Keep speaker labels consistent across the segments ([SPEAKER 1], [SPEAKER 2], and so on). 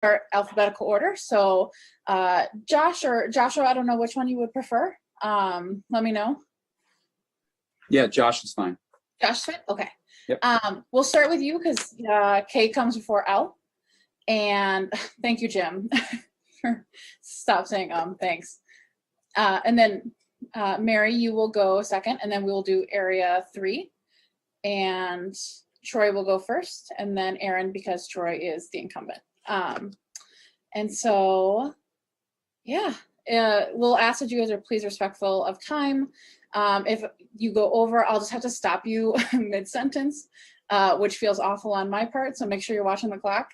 [SPEAKER 1] start alphabetical order. So Josh or Joshua, I don't know which one you would prefer. Let me know.
[SPEAKER 2] Yeah, Josh is fine.
[SPEAKER 1] Josh is fine? Okay.
[SPEAKER 2] Yep.
[SPEAKER 1] We'll start with you because K comes before L. And thank you, Jim. Stop saying thanks. And then Mary, you will go second, and then we will do area 3. And Troy will go first, and then Aaron, because Troy is the incumbent. And so, yeah, we'll ask that you guys are please respectful of time. If you go over, I'll just have to stop you mid-sentence, which feels awful on my part, so make sure you're watching the clock.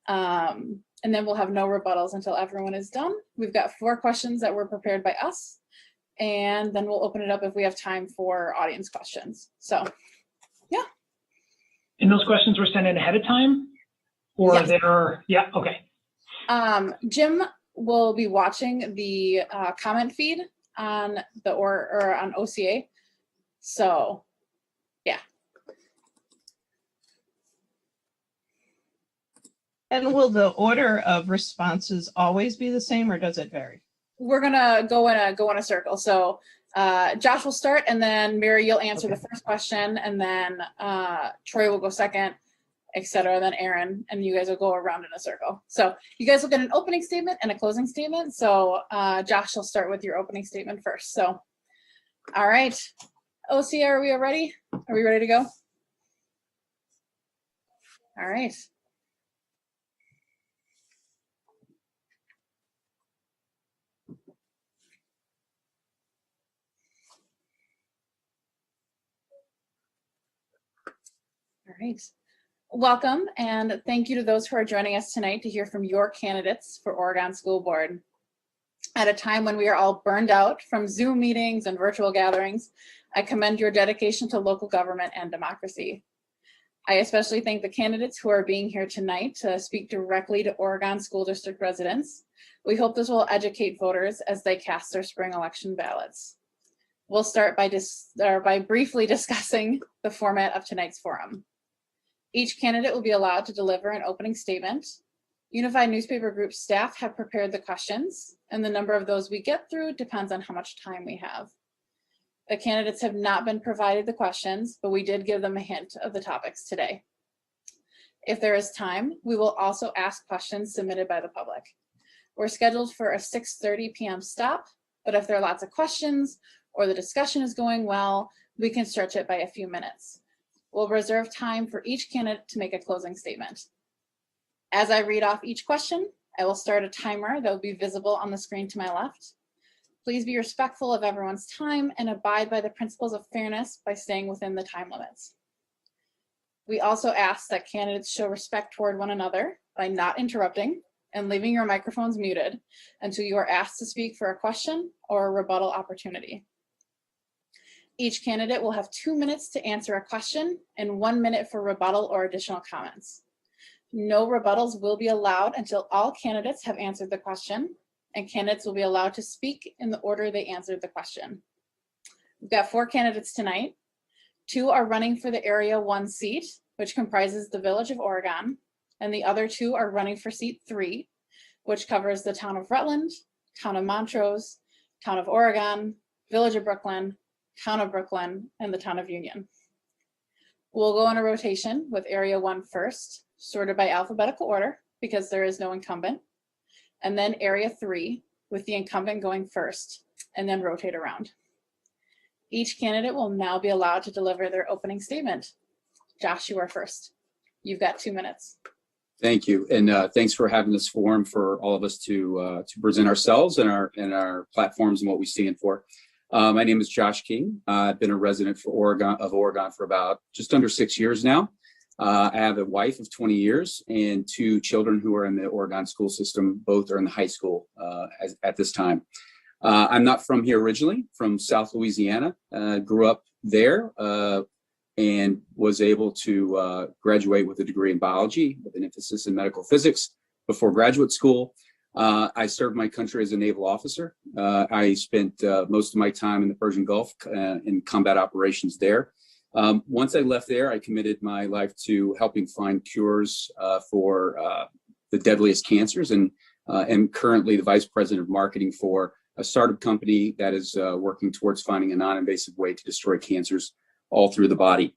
[SPEAKER 1] And then we'll have no rebuttals until everyone is done. We've got 4 questions that were prepared by us, and then we'll open it up if we have time for audience questions. So, yeah.
[SPEAKER 3] And those questions were sent in ahead of time? Or
[SPEAKER 1] yes.
[SPEAKER 3] they're, yeah, okay.
[SPEAKER 1] Jim will be watching the comment feed on the or on OCA. So, yeah.
[SPEAKER 4] And will the order of responses always be the same, or does it vary?
[SPEAKER 1] We're gonna go in a circle. So Josh will start, and then Mary, you'll answer the first question, and then Troy will go second, etc. Then Aaron, and you guys will go around in a circle. So you guys will get an opening statement and a closing statement. So Josh will start with your opening statement first. So, all right, OCA, are we ready? Are we ready to go? All right. All right. Welcome, and thank you to those who are joining us tonight to hear from your candidates for Oregon School Board. At a time when we are all burned out from Zoom meetings and virtual gatherings, I commend your dedication to local government and democracy. I especially thank the candidates who are being here tonight to speak directly to Oregon School District residents. We hope this will educate voters as they cast their spring election ballots. We'll start by briefly discussing the format of tonight's forum. Each candidate will be allowed to deliver an opening statement. Unified Newspaper Group staff have prepared the questions, and the number of those we get through depends on how much time we have. The candidates have not been provided the questions, but we did give them a hint of the topics today. If there is time, we will also ask questions submitted by the public. We're scheduled for a 6:30 p.m. stop, but if there are lots of questions or the discussion is going well, we can stretch it by a few minutes. We'll reserve time for each candidate to make a closing statement. As I read off each question, I will start a timer that will be visible on the screen to my left. Please be respectful of everyone's time and abide by the principles of fairness by staying within the time limits. We also ask that candidates show respect toward one another by not interrupting and leaving your microphones muted until you are asked to speak for a question or a rebuttal opportunity. Each candidate will have 2 minutes to answer a question and 1 minute for rebuttal or additional comments. No rebuttals will be allowed until all candidates have answered the question, and candidates will be allowed to speak in the order they answered the question. We've got 4 candidates tonight. 2 are running for the Area 1 seat, which comprises the Village of Oregon, and the other 2 are running for seat 3, which covers the town of Rutland, town of Montrose, town of Oregon, Village of Brooklyn, town of Brooklyn, and the town of Union. We'll go in a rotation with Area 1 first, sorted by alphabetical order because there is no incumbent, and then Area 3 with the incumbent going first, and then rotate around. Each candidate will now be allowed to deliver their opening statement. Josh, you are first. You've got 2 minutes.
[SPEAKER 2] Thank you, and thanks for having this forum for all of us to present ourselves and our platforms and what we stand for. My name is Josh King. I've been a resident of Oregon for about just under 6 years now. I have a wife of 20 years and 2 children who are in the Oregon school system. Both are in the high school at this time. I'm not from here originally, from South Louisiana. Grew up there and was able to graduate with a degree in biology with an emphasis in medical physics before graduate school. I served my country as a naval officer. I spent most of my time in the Persian Gulf in combat operations there. Once I left there, I committed my life to helping find cures for the deadliest cancers, and am currently the vice president of marketing for a startup company that is working towards finding a non-invasive way to destroy cancers all through the body.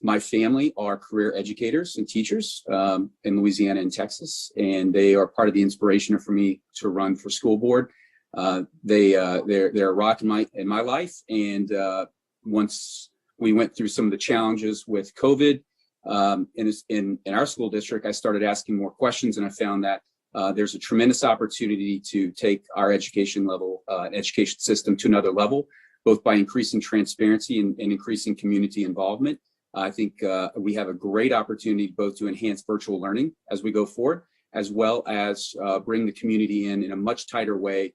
[SPEAKER 2] My family are career educators and teachers in Louisiana and Texas, and they are part of the inspiration for me to run for school board. They're a rock in my life, and once we went through some of the challenges with COVID in our school district, I started asking more questions, and I found that there's a tremendous opportunity to take our education system to another level, both by increasing transparency and increasing community involvement. I think we have a great opportunity both to enhance virtual learning as we go forward, as well as bring the community in a much tighter way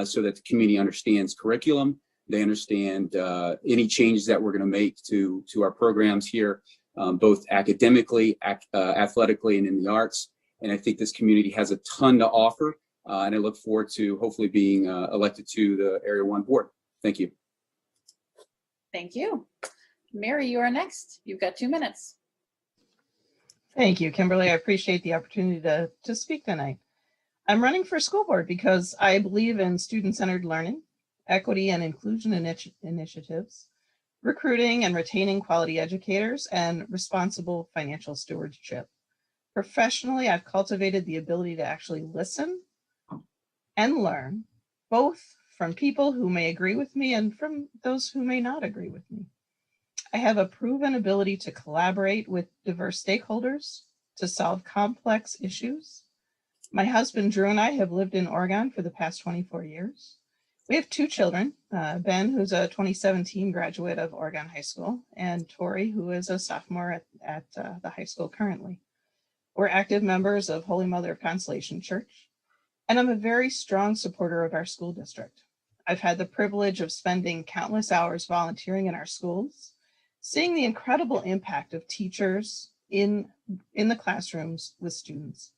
[SPEAKER 2] so that the community understands curriculum. They understand any changes that we're going to make to our programs here, both academically, athletically, and in the arts. And I think this community has a ton to offer, and I look forward to hopefully being elected to the Area 1 board. Thank you.
[SPEAKER 1] Thank you. Mary, you are next. You've got 2 minutes.
[SPEAKER 4] Thank you, Kimberly. I appreciate the opportunity to speak tonight. I'm running for school board because I believe in student-centered learning, equity and inclusion initiatives, recruiting and retaining quality educators, and responsible financial stewardship. Professionally, I've cultivated the ability to actually listen and learn, both from people who may agree with me and from those who may not agree with me. I have a proven ability to collaborate with diverse stakeholders to solve complex issues. My husband, Drew, and I have lived in Oregon for the past 24 years. We have 2 children, Ben, who's a 2017 graduate of Oregon High School, and Tori, who is a sophomore at the high school currently. We're active members of Holy Mother of Consolation Church, and I'm a very strong supporter of our school district. I've had the privilege of spending countless hours volunteering in our schools, seeing the incredible impact of teachers in the classrooms with students.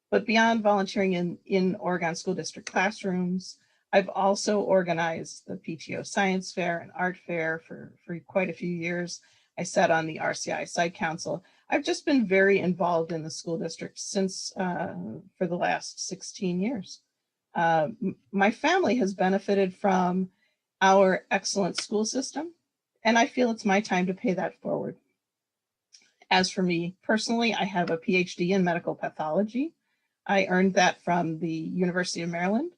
[SPEAKER 4] But beyond volunteering in Oregon School District classrooms, I've also organized the PTO Science Fair and Art Fair for quite a few years. I sat on the RCI Site Council. I've just been very involved in the school district since for the last 16 years. My family has benefited from our excellent school system, and I feel it's my time to pay that forward. As for me personally, I have a PhD in medical pathology. I earned that from the University of Maryland,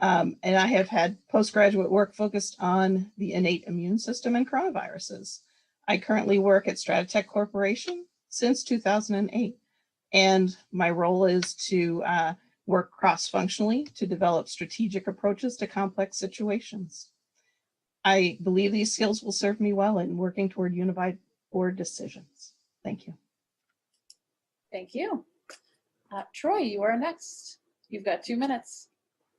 [SPEAKER 4] and I have had postgraduate work focused on the innate immune system and coronaviruses. I currently work at Statistical Corporation since 2008, and my role is to work cross-functionally to develop strategic approaches to complex situations. I believe these skills will serve me well in working toward unified board decisions. Thank you.
[SPEAKER 1] Thank you. Troy, you are next. You've got 2 minutes.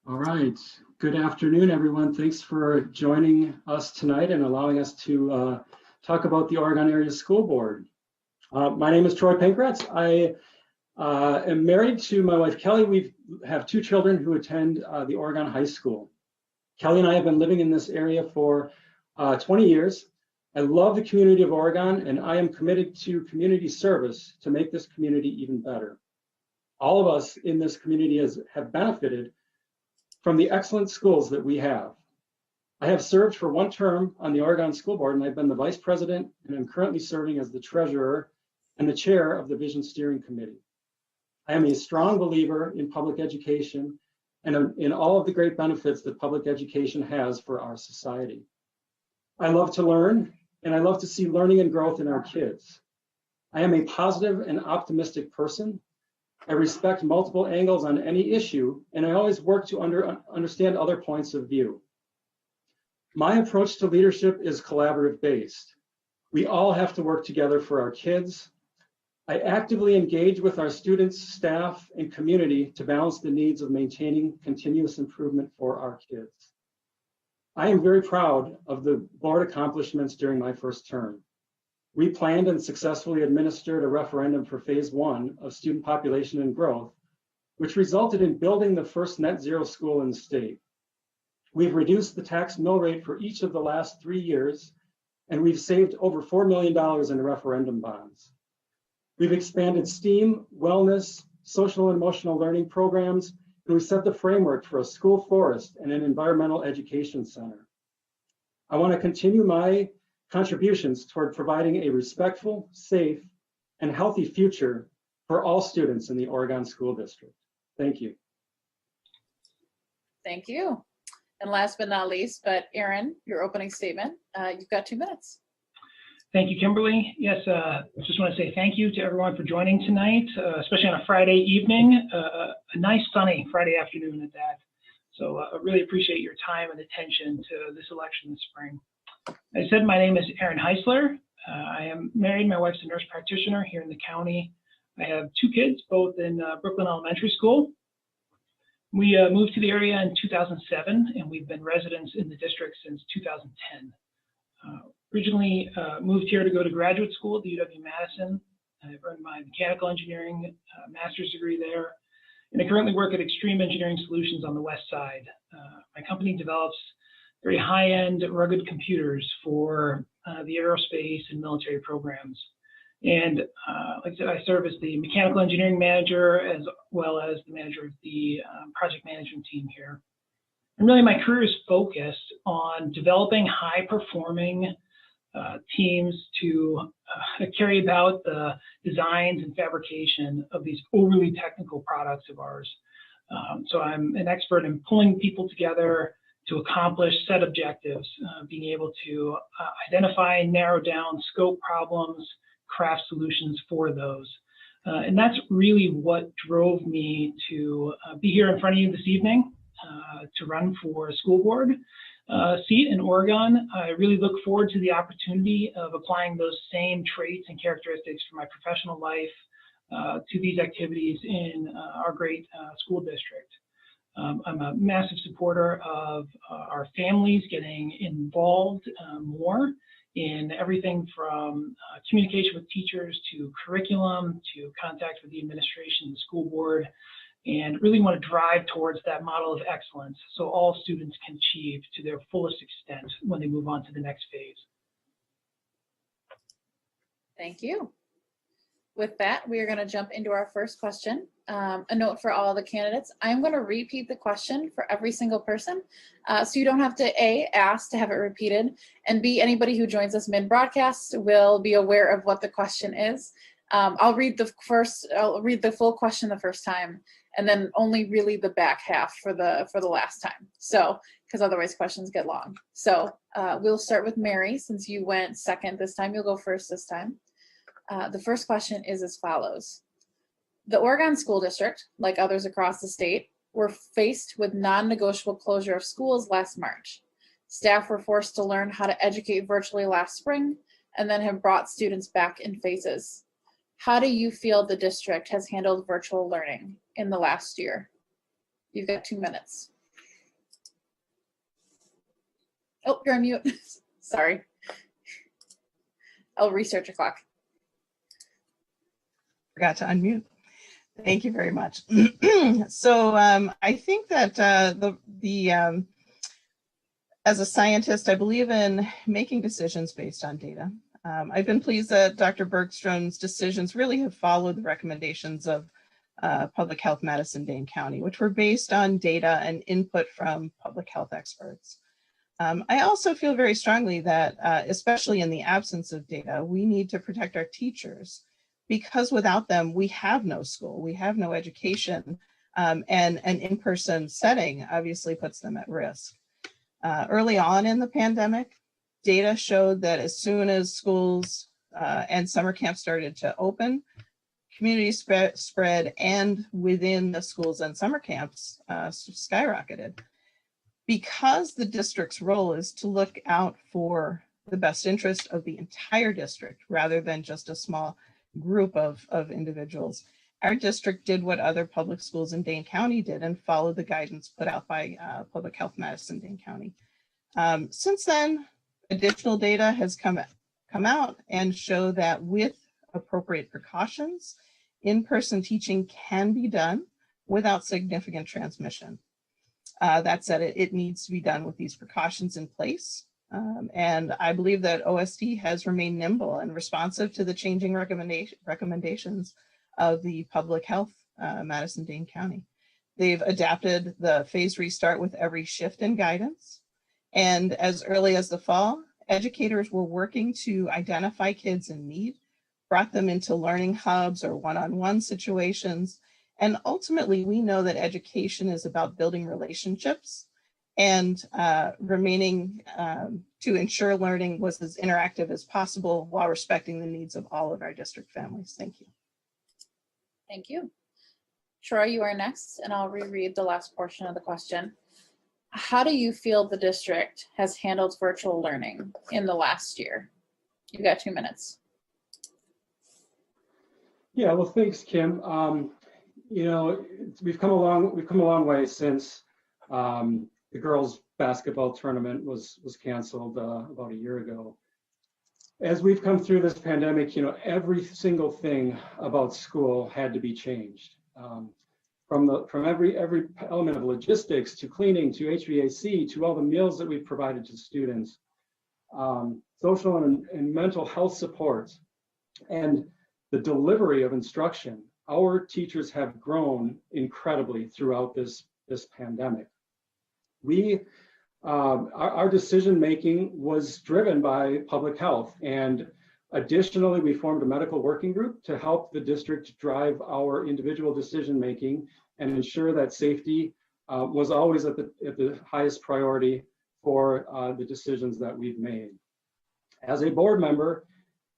[SPEAKER 5] All right. Good afternoon, everyone. Thanks for joining us tonight and allowing us to talk about the Oregon Area School Board. My name is Troy Pankratz. I am married to my wife, Kelly. We have 2 children who attend the Oregon High School. Kelly and I have been living in this area for 20 years. I love the community of Oregon, and I am committed to community service to make this community even better. All of us in this community have benefited from the excellent schools that we have. I have served for 1 term on the Oregon School Board, and I've been the vice president, and I'm currently serving as the treasurer and the chair of the Vision Steering Committee. I am a strong believer in public education and in all of the great benefits that public education has for our society. I love to learn, and I love to see learning and growth in our kids. I am a positive and optimistic person. I respect multiple angles on any issue, and I always work to understand other points of view. My approach to leadership is collaborative based. We all have to work together for our kids. I actively engage with our students, staff, and community to balance the needs of maintaining continuous improvement for our kids. I am very proud of the board accomplishments during my first term. We planned and successfully administered a referendum for phase 1 of student population and growth, which resulted in building the first net zero school in the state. We've reduced the tax mill rate for each of the last 3 years, and we've saved over $4 million in referendum bonds. We've expanded STEAM, wellness, social and emotional learning programs, and we set the framework for a school forest and an environmental education center. I want to continue my contributions toward providing a respectful, safe, and healthy future for all students in the Oregon School District. Thank you.
[SPEAKER 1] Thank you. And last but not least, but Aaron, your opening statement, you've got 2 minutes.
[SPEAKER 3] Thank you, Kimberly. Yes, I just want to say thank you to everyone for joining tonight, especially on a Friday evening, a nice sunny Friday afternoon at that. So I really appreciate your time and attention to this election this spring. As I said, my name is Aaron Heisler. I am married. My wife's a nurse practitioner here in the county. I have 2 kids, both in Brooklyn Elementary School. We moved to the area in 2007, and we've been residents in the district since 2010. Originally moved here to go to graduate school at the UW-Madison. I've earned my mechanical engineering master's degree there, and I currently work at Extreme Engineering Solutions on the west side. My company develops very high-end rugged computers for the aerospace and military programs. And like I said, I serve as the mechanical engineering manager as well as the manager of the project management team here. And really my career is focused on developing high-performing teams to carry about the designs and fabrication of these overly technical products of ours. So I'm an expert in pulling people together to accomplish set objectives, being able to identify and narrow down scope problems, craft solutions for those. And that's really what drove me to be here in front of you this evening to run for a school board seat in Oregon. I really look forward to the opportunity of applying those same traits and characteristics from my professional life to these activities in our great school district. I'm a massive supporter of our families getting involved more in everything from communication with teachers to curriculum to contact with the administration and the school board, and really want to drive towards that model of excellence so all students can achieve to their fullest extent when they move on to the next phase.
[SPEAKER 1] Thank you. With that, we are going to jump into our first question. A note for all the candidates, I'm going to repeat the question for every single person. So you don't have to A, ask to have it repeated, and B, anybody who joins us mid-broadcast will be aware of what the question is. I'll read the full question the first time, and then only really the back half for the last time. So, because otherwise questions get long. So we'll start with Mary, since you went second this time, you'll go first this time. The first question is as follows. The Oregon School District, like others across the state, were faced with non-negotiable closure of schools last March. Staff were forced to learn how to educate virtually last spring and then have brought students back in phases. How do you feel the district has handled virtual learning in the last year? You've got 2 minutes. Oh, you're on mute. Sorry. I'll restart your clock.
[SPEAKER 4] Forgot to unmute. Thank you very much. So I think that as a scientist, I believe in making decisions based on data. I've been pleased that Dr. Bergstrom's decisions really have followed the recommendations of Public Health Madison-Dane County, which were based on data and input from public health experts. I also feel very strongly that, especially in the absence of data, we need to protect our teachers, because without them, we have no school, we have no education, and an in-person setting obviously puts them at risk. Early on in the pandemic, data showed that as soon as schools and summer camps started to open, community spread and within the schools and summer camps skyrocketed. Because the district's role is to look out for the best interest of the entire district rather than just a small group of individuals, our district did what other public schools in Dane County did and followed the guidance put out by Public Health Madison-Dane County. Since then, additional data has come out and show that with appropriate precautions, in-person teaching can be done without significant transmission. That said, it needs to be done with these precautions in place. And I believe that OSD has remained nimble and responsive to the changing recommendations of the public health Madison-Dane County. They've adapted the phased restart with every shift in guidance. And as early as the fall, educators were working to identify kids in need, brought them into learning hubs or one-on-one situations. And ultimately, we know that education is about building relationships and remaining to ensure learning was as interactive as possible while respecting the needs of all of our district families. Thank you.
[SPEAKER 1] Thank you. Troy, you are next, and I'll reread the last portion of the question. How do you feel the district has handled virtual learning in the last year? You've got 2 minutes.
[SPEAKER 5] Yeah, well, thanks, Kim. You know, we've come a long way since the girls' basketball tournament was canceled about a year ago. As we've come through this pandemic, you know, every single thing about school had to be changed. From every element of logistics to cleaning to HVAC to all the meals that we've provided to students, social and mental health supports, and the delivery of instruction. Our teachers have grown incredibly throughout this pandemic. Our decision making was driven by public health, and additionally, we formed a medical working group to help the district drive our individual decision making and ensure that safety was always at the highest priority for the decisions that we've made. As a board member,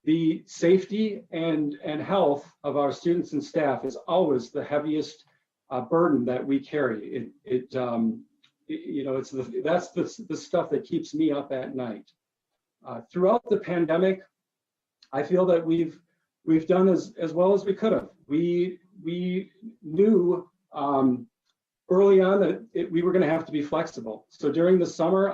[SPEAKER 5] the safety and health of our students and staff is always the heaviest burden that we carry. You know, that's the stuff that keeps me up at night. Throughout the pandemic, I feel that we've done as well as we could have. We knew early on that we were going to have to be flexible. So during the summer,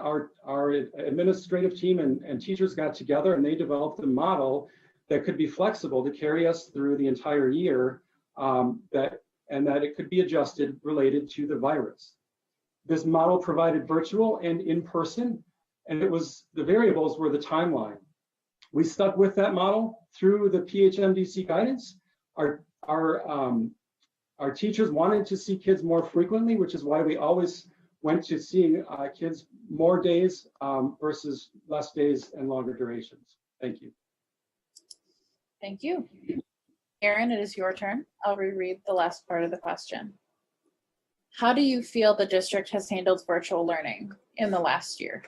[SPEAKER 5] our administrative team and teachers got together and they developed a model that could be flexible to carry us through the entire year, that it could be adjusted related to the virus. This model provided virtual and in-person, and the variables were the timeline. We stuck with that model through the PHMDC guidance. Our teachers wanted to see kids more frequently, which is why we always went to seeing kids more days versus less days and longer durations. Thank you.
[SPEAKER 1] Thank you. Erin, it is your turn. I'll reread the last part of the question. How do you feel the district has handled virtual learning in the last year?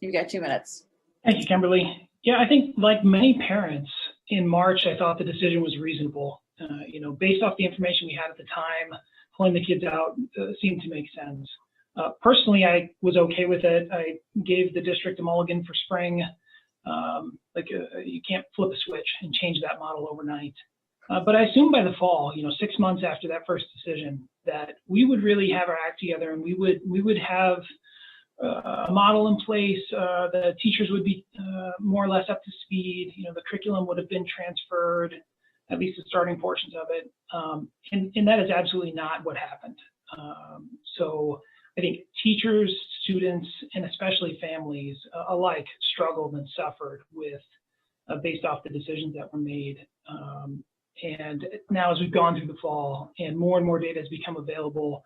[SPEAKER 1] You've got 2 minutes.
[SPEAKER 3] Thank you, Kimberly. Yeah, I think like many parents in March, I thought the decision was reasonable. You know, based off the information we had at the time, pulling the kids out seemed to make sense. Personally, I was okay with it. I gave the district a mulligan for spring. You can't flip a switch and change that model overnight. But I assumed by the fall, you know, 6 months after that first decision, that we would really have our act together and we would have a model in place. The teachers would be more or less up to speed. You know, the curriculum would have been transferred, at least the starting portions of it. And that is absolutely not what happened. So I think teachers, students, and especially families alike struggled and suffered with based off the decisions that were made. And now as we've gone through the fall and more data has become available,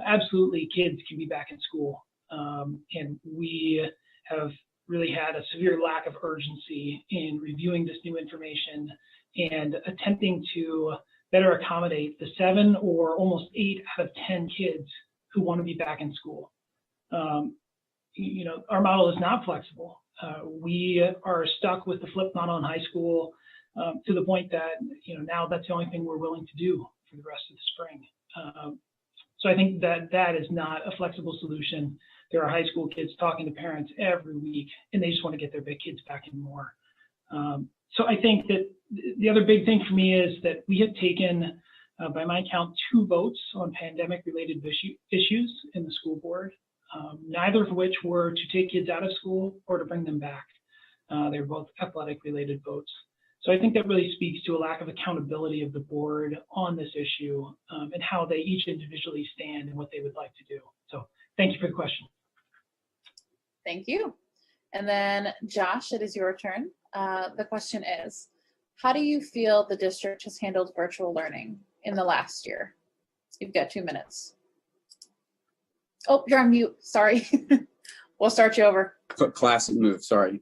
[SPEAKER 3] absolutely kids can be back in school. And we have really had a severe lack of urgency in reviewing this new information and attempting to better accommodate the 7 or almost 8 out of 10 kids who want to be back in school. You know, our model is not flexible. We are stuck with the flipped model in high school to the point that, you know, now that's the only thing we're willing to do for the rest of the spring. So I think that is not a flexible solution. There are high school kids talking to parents every week, and they just want to get their big kids back in more. So I think that the other big thing for me is that we have taken, by my count, 2 votes on pandemic-related issues in the school board, neither of which were to take kids out of school or to bring them back. They were both athletic-related votes. So I think that really speaks to a lack of accountability of the board on this issue and how they each individually stand and what they would like to do. So thank you for the question.
[SPEAKER 1] Thank you. And then Josh, it is your turn. The question is, how do you feel the district has handled virtual learning in the last year? You've got 2 minutes. Oh, you're on mute. Sorry. We'll start you over.
[SPEAKER 2] Classic move. Sorry.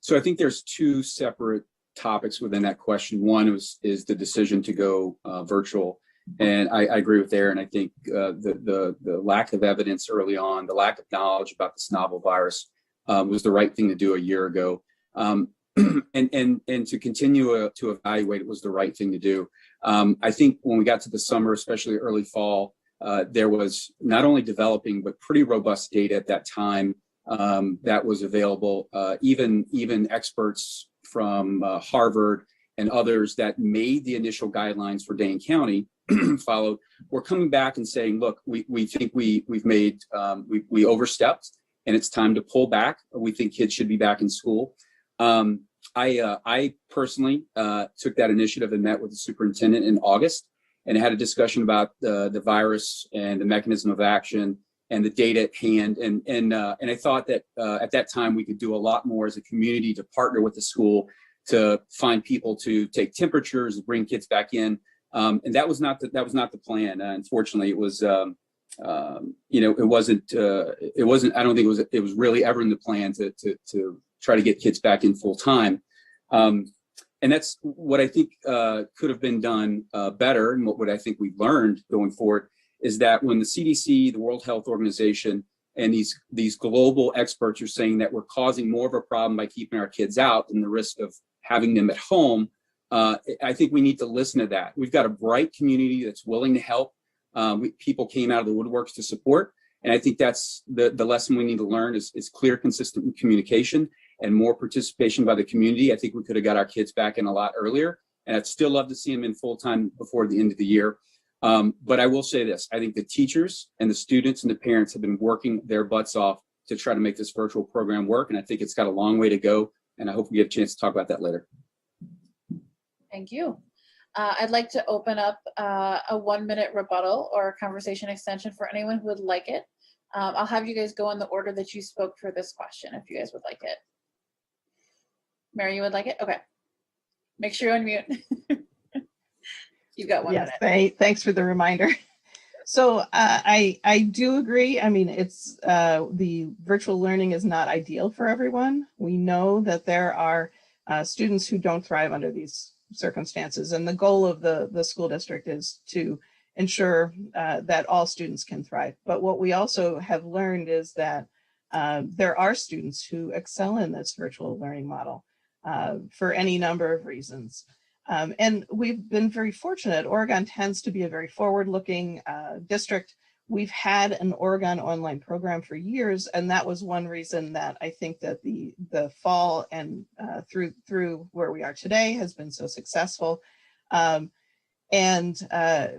[SPEAKER 2] So I think there's two separate topics within that question. One is the decision to go virtual, and I agree with Aaron. I think the lack of evidence early on, the lack of knowledge about this novel virus, was the right thing to do a year ago, and to continue to evaluate it was the right thing to do. I think when we got to the summer, especially early fall, there was not only developing but pretty robust data at that time that was available. Even experts from Harvard and others that made the initial guidelines for Dane County followed. We're coming back and saying, look, we think we've made we overstepped, and it's time to pull back. We think kids should be back in school. I personally took that initiative and met with the superintendent in August and had a discussion about the virus and the mechanism of action and the data at hand. And I thought that at that time we could do a lot more as a community to partner with the school to find people to take temperatures, bring kids back in. And that was not the plan. Unfortunately, it was it wasn't. I don't think it was really ever in the plan to try to get kids back in full time. And that's what I think could have been done better, and what I think we've learned going forward is that when the CDC, the World Health Organization, and these global experts are saying that we're causing more of a problem by keeping our kids out than the risk of having them at home, I think we need to listen to that. We've got a bright community that's willing to help. People came out of the woodworks to support, and I think that's the lesson we need to learn is clear, consistent communication and more participation by the community. I think we could have got our kids back in a lot earlier, and I'd still love to see them in full time before the end of the year. But I will say this, I think the teachers and the students and the parents have been working their butts off to try to make this virtual program work. And I think it's got a long way to go. And I hope we get a chance to talk about that later.
[SPEAKER 1] Thank you. I'd like to open up a 1-minute rebuttal or conversation extension for anyone who would like it. I'll have you guys go in the order that you spoke for this question, if you guys would like it. Mary, you would like it? Okay. Make sure you unmute. You've got 1 minute.
[SPEAKER 4] Yes, thanks for the reminder. So I do agree. I mean, it's the virtual learning is not ideal for everyone. We know that there are students who don't thrive under these circumstances, and the goal of the school district is to ensure that all students can thrive. But what we also have learned is that there are students who excel in this virtual learning model for any number of reasons. And we've been very fortunate. Oregon tends to be a very forward-looking district. We've had an Oregon online program for years, and that was one reason that I think that the fall and through where we are today has been so successful. And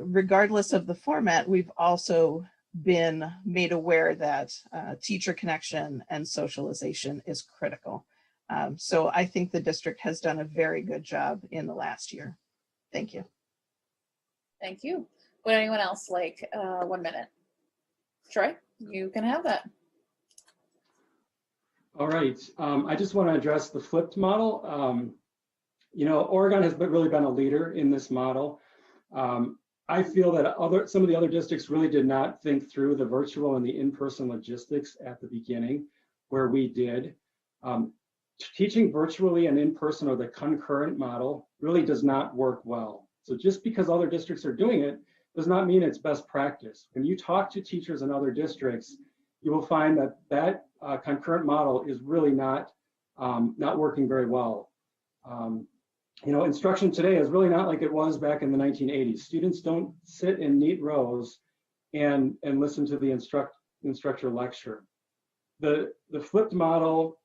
[SPEAKER 4] regardless of the format, we've also been made aware that teacher connection and socialization is critical. So I think the district has done a very good job in the last year. Thank you.
[SPEAKER 1] Thank you. Would anyone else like 1 minute? Troy, you can have that.
[SPEAKER 5] All right. I just want to address the flipped model. Oregon has really been a leader in this model. I feel that some of the other districts really did not think through the virtual and the in-person logistics at the beginning, where we did. Teaching virtually and in person, or the concurrent model, really does not work well. So just because other districts are doing it does not mean it's best practice. When you talk to teachers in other districts, you will find that concurrent model is really not working very well. Instruction today is really not like it was back in the 1980s. Students don't sit in neat rows and listen to the instructor lecture. The flipped model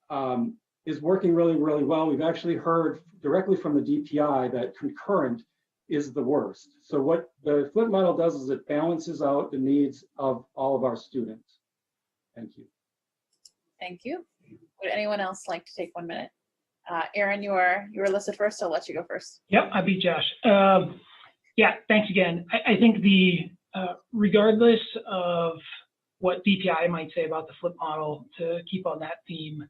[SPEAKER 5] is working really, really well. We've actually heard directly from the DPI that concurrent is the worst. So what the flip model does is it balances out the needs of all of our students. Thank you.
[SPEAKER 1] Thank you. Would anyone else like to take 1 minute? Aaron, you were listed first, so I'll let you go first.
[SPEAKER 3] Yep, I beat Josh. Yeah, thanks again. I think regardless of what DPI might say about the flip model, to keep on that theme,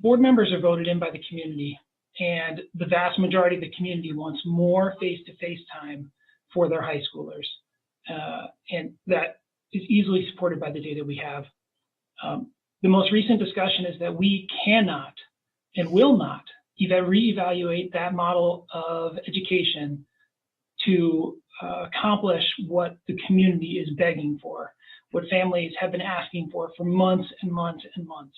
[SPEAKER 3] board members are voted in by the community, And the vast majority of the community wants more face-to-face time for their high schoolers. And that is easily supported by the data we have. The most recent discussion is that we cannot and will not reevaluate that model of education to accomplish what the community is begging for, what families have been asking for months and months and months.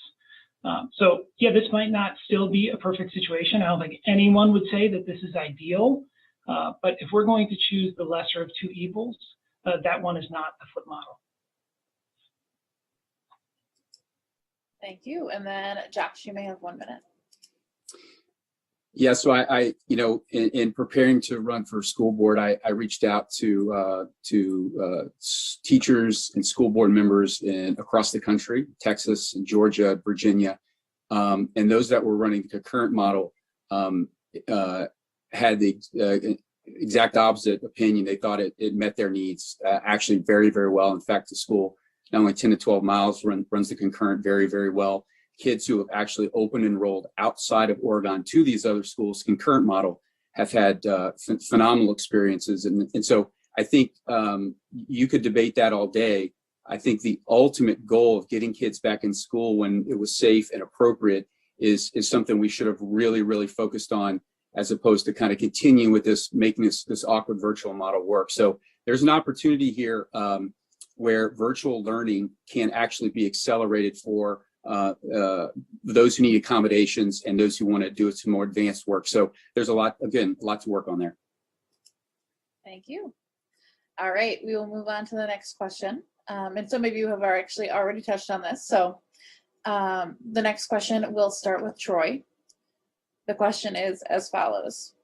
[SPEAKER 3] So yeah, this might not still be a perfect situation. I don't think anyone would say that this is ideal, but if we're going to choose the lesser of two evils, that one is not the foot model.
[SPEAKER 1] Thank you. And then Josh, you may have 1 minute.
[SPEAKER 2] Yeah, so I in preparing to run for school board, I reached out to teachers and school board members across the country, Texas and Georgia, Virginia, and those that were running the concurrent model had the exact opposite opinion. They thought it met their needs actually very, very well. In fact, the school, not only 10 to 12 miles, runs the concurrent very, very well. Kids who have actually open enrolled outside of Oregon to these other schools, concurrent model, have had phenomenal experiences. And so I think you could debate that all day. I think the ultimate goal of getting kids back in school when it was safe and appropriate is something we should have really, really focused on, as opposed to kind of continuing with this, making this awkward virtual model work. So there's an opportunity here where virtual learning can actually be accelerated for those who need accommodations and those who want to do some more advanced work. So there's a lot to work on there.
[SPEAKER 1] Thank you. All right, we will move on to the next question. And some of you have actually already touched on this. So the next question will start with Troy. The question is as follows.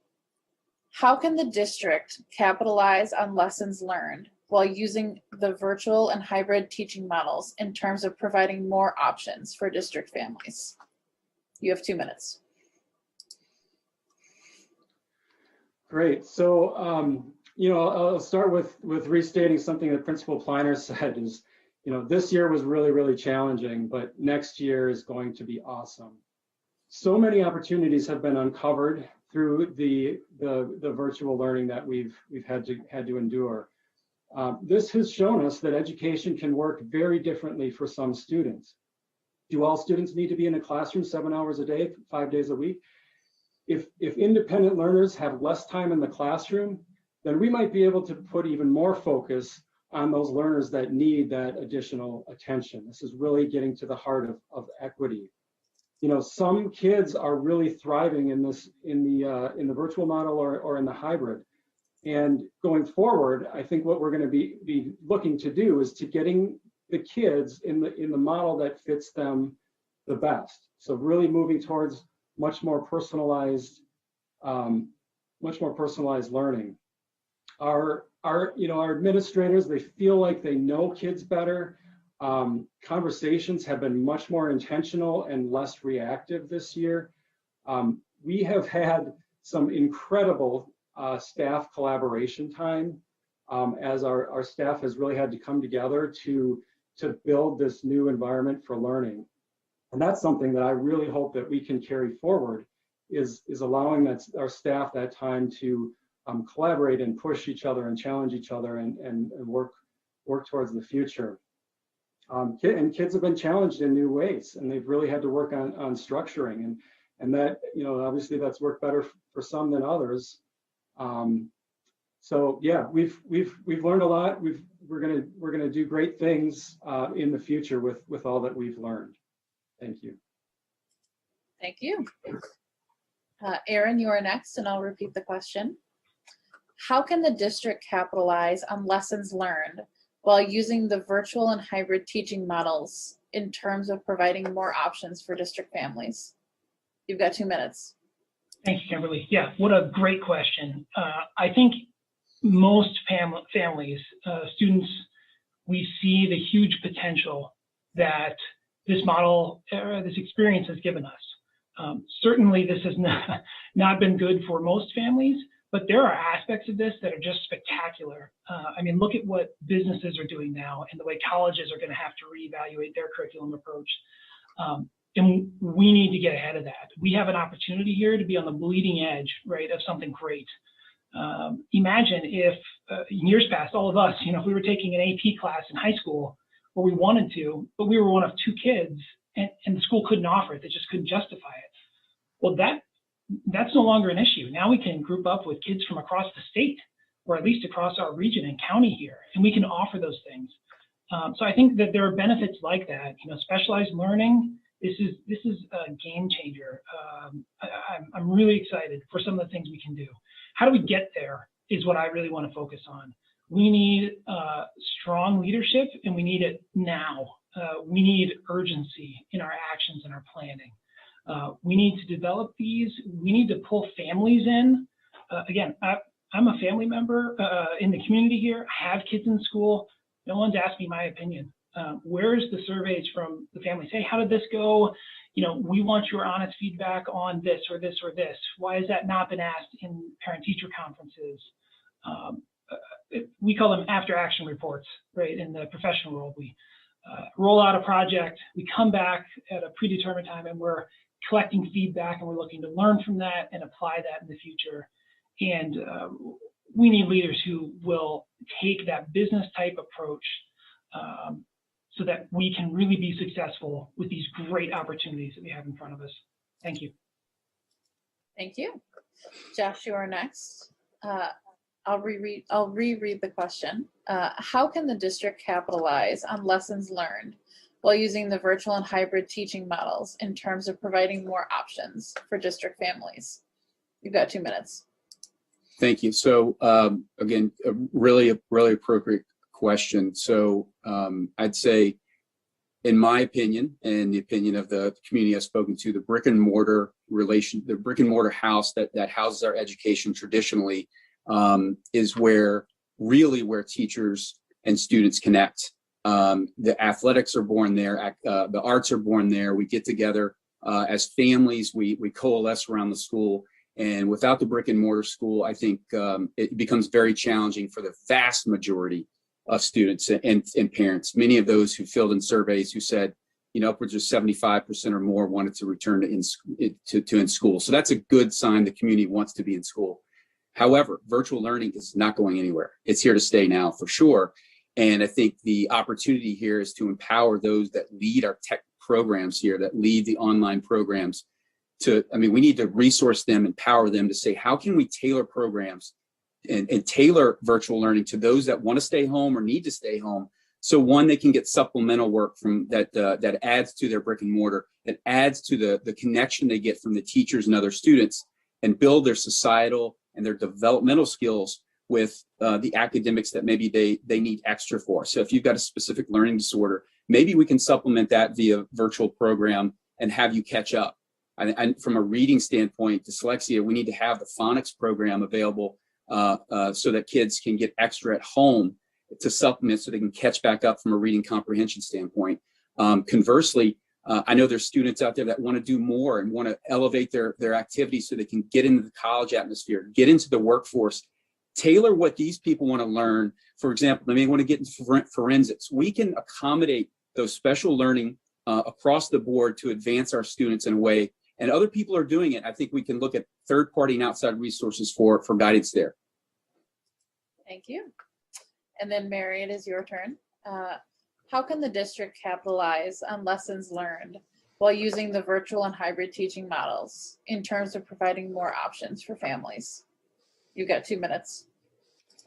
[SPEAKER 1] How can the district capitalize on lessons learned while using the virtual and hybrid teaching models in terms of providing more options for district families? You have 2 minutes.
[SPEAKER 5] Great. So, I'll start with restating something that Principal Pliner said is, this year was really, really challenging, but next year is going to be awesome. So many opportunities have been uncovered through the virtual learning that we've had to endure. This has shown us that education can work very differently for some students. Do all students need to be in a classroom 7 hours a day, 5 days a week? If independent learners have less time in the classroom, then we might be able to put even more focus on those learners that need that additional attention. This is really getting to the heart of equity. Some kids are really thriving in the virtual model or in the hybrid. And going forward, I think what we're going to be looking to do is to getting the kids in the model that fits them the best. So really moving towards much more personalized learning. Our administrators, they feel like they know kids better. Conversations have been much more intentional and less reactive this year. We have had some incredible staff collaboration time as our staff has really had to come together to build this new environment for learning. And that's something that I really hope that we can carry forward is allowing our staff that time to collaborate and push each other and challenge each other and work towards the future. And kids have been challenged in new ways, and they've really had to work on structuring, and that obviously that's worked better for some than others. So yeah, we've learned a lot. We're gonna do great things in the future with all that we've learned. Thank you.
[SPEAKER 1] Thank you. Erin, you are next, and I'll repeat the question. How can the district capitalize on lessons learned while using the virtual and hybrid teaching models in terms of providing more options for district families? You've got 2 minutes.
[SPEAKER 3] Thank you, Kimberly. Yeah, what a great question. I think most families, students, we see the huge potential that this model, this experience has given us. Certainly, this has not been good for most families, but there are aspects of this that are just spectacular. I mean, look at what businesses are doing now and the way colleges are going to have to reevaluate their curriculum approach. And we need to get ahead of that. We have an opportunity here to be on the bleeding edge, right, of something great. Imagine if in years past, all of us, if we were taking an AP class in high school where we wanted to, but we were one of 2 kids and the school couldn't offer it. They just couldn't justify it. Well, that's no longer an issue. Now we can group up with kids from across the state, or at least across our region and county here, and we can offer those things. So I think that there are benefits like that. Specialized learning, this is a game changer. I'm really excited for some of the things we can do. How do we get there is what I really want to focus on. We need strong leadership, and we need it now. We need urgency in our actions and our planning. We need to develop these. We need to pull families in. Again, I'm a family member in the community here. I have kids in school. No one's asked me my opinion. Where's the surveys from the families? Hey, how did this go? We want your honest feedback on this or this or this. Why has that not been asked in parent-teacher conferences? We call them after-action reports, right? In the professional world, we roll out a project, we come back at a predetermined time, and we're collecting feedback, and we're looking to learn from that and apply that in the future. And we need leaders who will take that business type approach so that we can really be successful with these great opportunities that we have in front of us. Thank you.
[SPEAKER 1] Thank you. Josh, you are next. I'll reread the question. How can the district capitalize on lessons learned while using the virtual and hybrid teaching models in terms of providing more options for district families? You've got 2 minutes.
[SPEAKER 2] Thank you. So again, a really appropriate question. So I'd say, in my opinion, and the opinion of the community I've spoken to, the brick and mortar house that houses our education traditionally is where teachers and students connect. The athletics are born there. The arts are born there. We get together as families. We coalesce around the school. And without the brick and mortar school, I think it becomes very challenging for the vast majority of students and parents. Many of those who filled in surveys who said, upwards of 75% or more wanted to return to in school. So that's a good sign the community wants to be in school. However, virtual learning is not going anywhere. It's here to stay now for sure. And I think the opportunity here is to empower those that lead our tech programs here, that lead the online programs. We need to resource them, empower them to say, how can we tailor programs and tailor virtual learning to those that want to stay home or need to stay home? So one, they can get supplemental work from that adds to their brick and mortar, that adds to the connection they get from the teachers and other students, and build their societal and their developmental skills with the academics that maybe they need extra for. So if you've got a specific learning disorder, maybe we can supplement that via virtual program and have you catch up. And from a reading standpoint, dyslexia, we need to have the phonics program available so that kids can get extra at home to supplement so they can catch back up from a reading comprehension standpoint. Conversely, I know there's students out there that want to do more and want to elevate their activities so they can get into the college atmosphere, get into the workforce, tailor what these people want to learn. For example, they may want to get into forensics. We can accommodate those special learning across the board to advance our students in a way, and other people are doing it. I think we can look at third-party and outside resources for guidance there.
[SPEAKER 1] Thank you. And then Mary, it is your turn. How can the district capitalize on lessons learned while using the virtual and hybrid teaching models in terms of providing more options for families? You've got 2 minutes.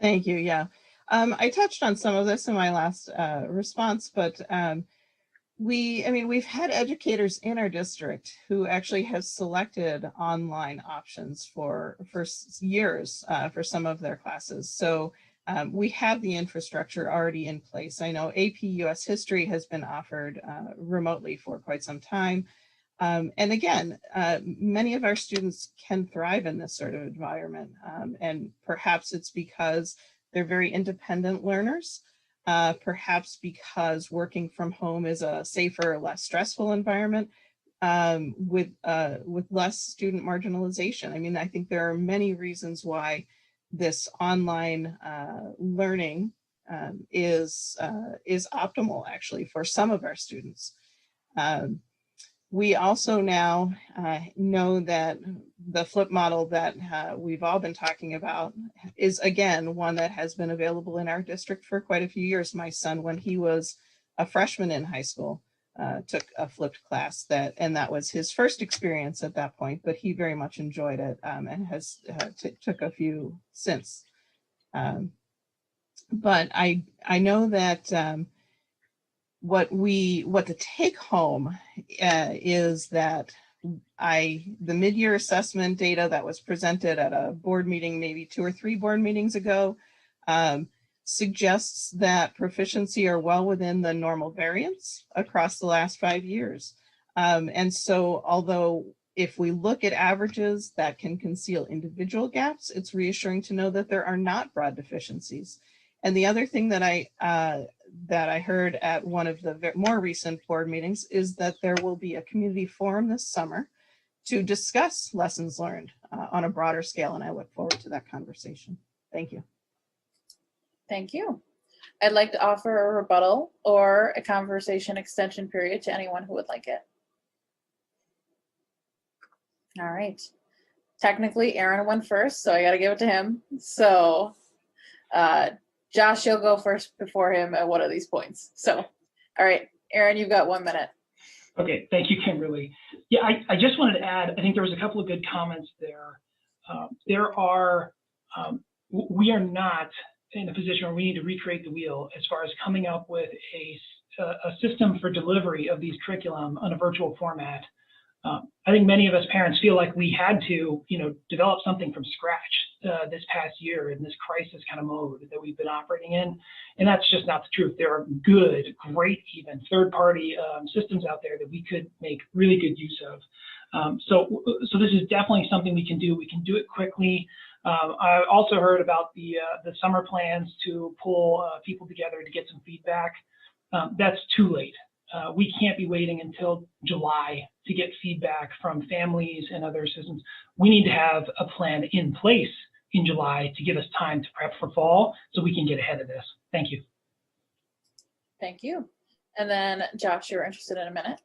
[SPEAKER 4] Thank you. Yeah. I touched on some of this in my last response, but we've had educators in our district who actually have selected online options for years for some of their classes. So we have the infrastructure already in place. I know AP US History has been offered remotely for quite some time. And again, many of our students can thrive in this sort of environment. And perhaps it's because they're very independent learners. Perhaps because working from home is a safer, less stressful environment with less student marginalization. I think there are many reasons why this online learning is optimal actually for some of our students. We also now know that the flip model that we've all been talking about is, again, one that has been available in our district for quite a few years. My son, when he was a freshman in high school, took a flipped class and that was his first experience at that point, but he very much enjoyed it and has took a few since. But I know that what the take home is that the mid-year assessment data that was presented at a board meeting, maybe 2 or 3 board meetings ago, suggests that proficiency are well within the normal variance across the last 5 years. And so although if we look at averages that can conceal individual gaps, it's reassuring to know that there are not broad deficiencies. And the other thing that I heard at one of the more recent board meetings is that there will be a community forum this summer to discuss lessons learned on a broader scale, and I look forward to that conversation. Thank you.
[SPEAKER 1] Thank you. I'd like to offer a rebuttal or a conversation extension period to anyone who would like it. All right. Technically, Aaron went first, so I got to give it to him. So, Josh, you'll go first before him at one of these points. So, all right, Aaron, you've got 1 minute.
[SPEAKER 3] Okay, thank you, Kimberly. Yeah, I just wanted to add, I think there was a couple of good comments there. We are not in a position where we need to recreate the wheel as far as coming up with a system for delivery of these curriculum on a virtual format. I think many of us parents feel like we had to, develop something from scratch this past year in this crisis kind of mode that we've been operating in. And that's just not the truth. There are good, great, even third-party systems out there that we could make really good use of. So this is definitely something we can do. We can do it quickly. I also heard about the summer plans to pull people together to get some feedback. That's too late. We can't be waiting until July to get feedback from families and other systems. We need to have a plan in place in July to give us time to prep for fall so we can get ahead of this. Thank you.
[SPEAKER 1] Thank you. And then Josh, you're interested in a minute.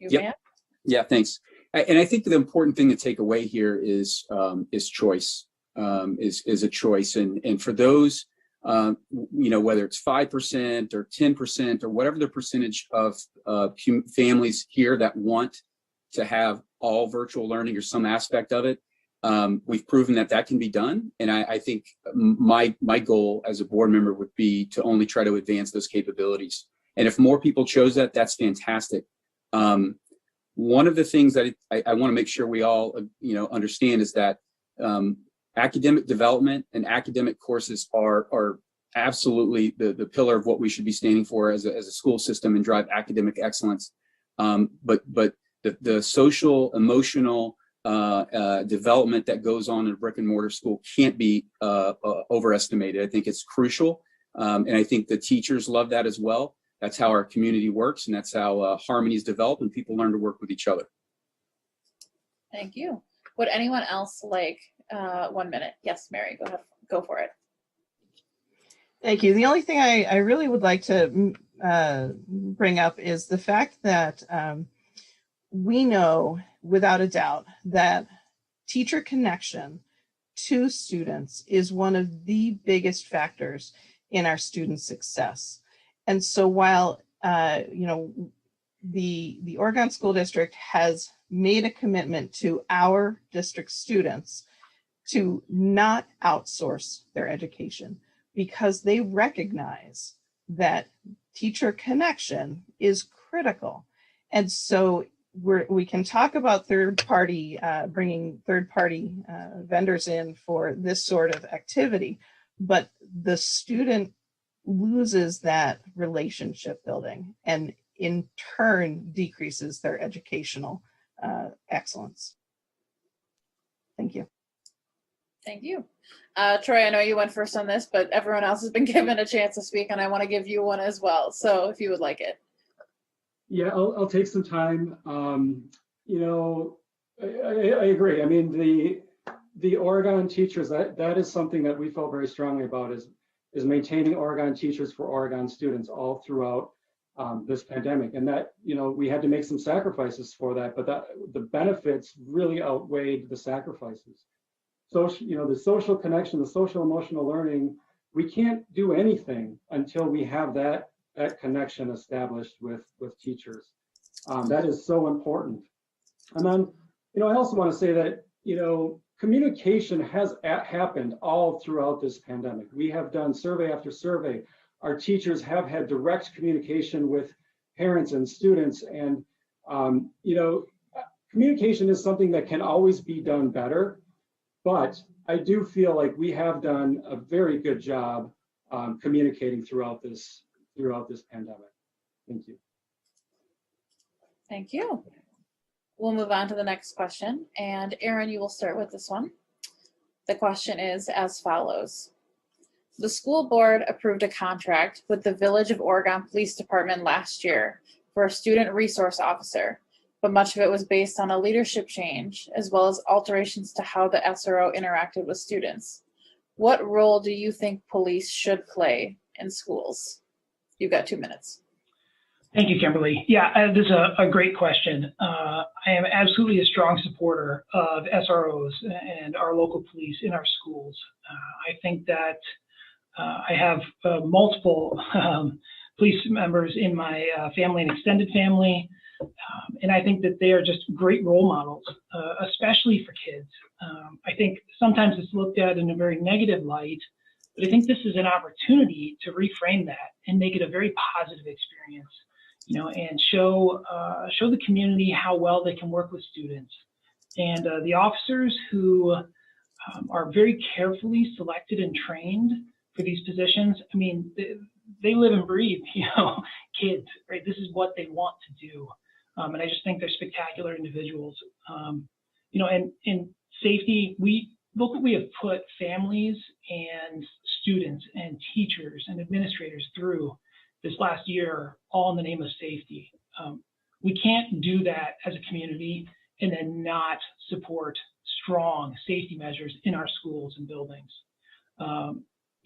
[SPEAKER 2] Yep. Yeah, thanks. And I think the important thing to take away here is choice, is a choice. And for those, whether it's 5% or 10% or whatever the percentage of families here that want to have all virtual learning or some aspect of it, we've proven that can be done. And I think my goal as a board member would be to only try to advance those capabilities. And if more people chose that, that's fantastic. One of the things that I want to make sure we all, understand is that academic development and academic courses are absolutely the pillar of what we should be standing for as a school system and drive academic excellence. But the social, emotional development that goes on in a brick and mortar school can't be overestimated. I think it's crucial. And I think the teachers love that as well. That's how our community works, and that's how harmonies develop and people learn to work with each other.
[SPEAKER 1] Thank you. Would anyone else like 1 minute? Yes, Mary, go ahead. Go for it.
[SPEAKER 4] Thank you. The only thing I really would like to bring up is the fact that we know without a doubt that teacher connection to students is one of the biggest factors in our student success. And so while, the Oregon School District has made a commitment to our district students to not outsource their education because they recognize that teacher connection is critical. And so we can talk about bringing third-party vendors in for this sort of activity, but the student loses that relationship building and in turn decreases their educational excellence. Thank you.
[SPEAKER 1] Thank you. Troy, I know you went first on this, but everyone else has been given a chance to speak, and I want to give you one as well. So if you would like it.
[SPEAKER 5] Yeah, I'll take some time. I agree. I mean, the Oregon teachers, that is something that we felt very strongly about is maintaining Oregon teachers for Oregon students all throughout this pandemic, and that, you know, we had to make some sacrifices for that, but that the benefits really outweighed the sacrifices. So, you know, the social connection, the social emotional learning, we can't do anything until we have that connection established with teachers. That is so important. And then, you know, I also want to say that, you know, communication has happened all throughout this pandemic. We have done survey after survey. Our teachers have had direct communication with parents and students. And, you know, communication is something that can always be done better. But I do feel like we have done a very good job communicating throughout this pandemic. Thank you.
[SPEAKER 1] Thank you. We'll move on to the next question. And Aaron, you will start with this one. The question is as follows. The school board approved a contract with the Village of Oregon Police Department last year for a student resource officer, but much of it was based on a leadership change as well as alterations to how the SRO interacted with students. What role do you think police should play in schools? You've got 2 minutes.
[SPEAKER 3] Thank you, Kimberly. Yeah, this is a great question. I am absolutely a strong supporter of SROs and our local police in our schools. I think that I have multiple police members in my family and extended family, and I think that they are just great role models, especially for kids. I think sometimes it's looked at in a very negative light, but I think this is an opportunity to reframe that and make it a very positive experience, you know, and show the community how well they can work with students. And the officers who are very carefully selected and trained for these positions, I mean, they live and breathe, you know, kids, right? This is what they want to do. And I just think they're spectacular individuals. You know, and in safety, we have put families and students and teachers and administrators through this last year, all in the name of safety. We can't do that as a community and then not support strong safety measures in our schools and buildings.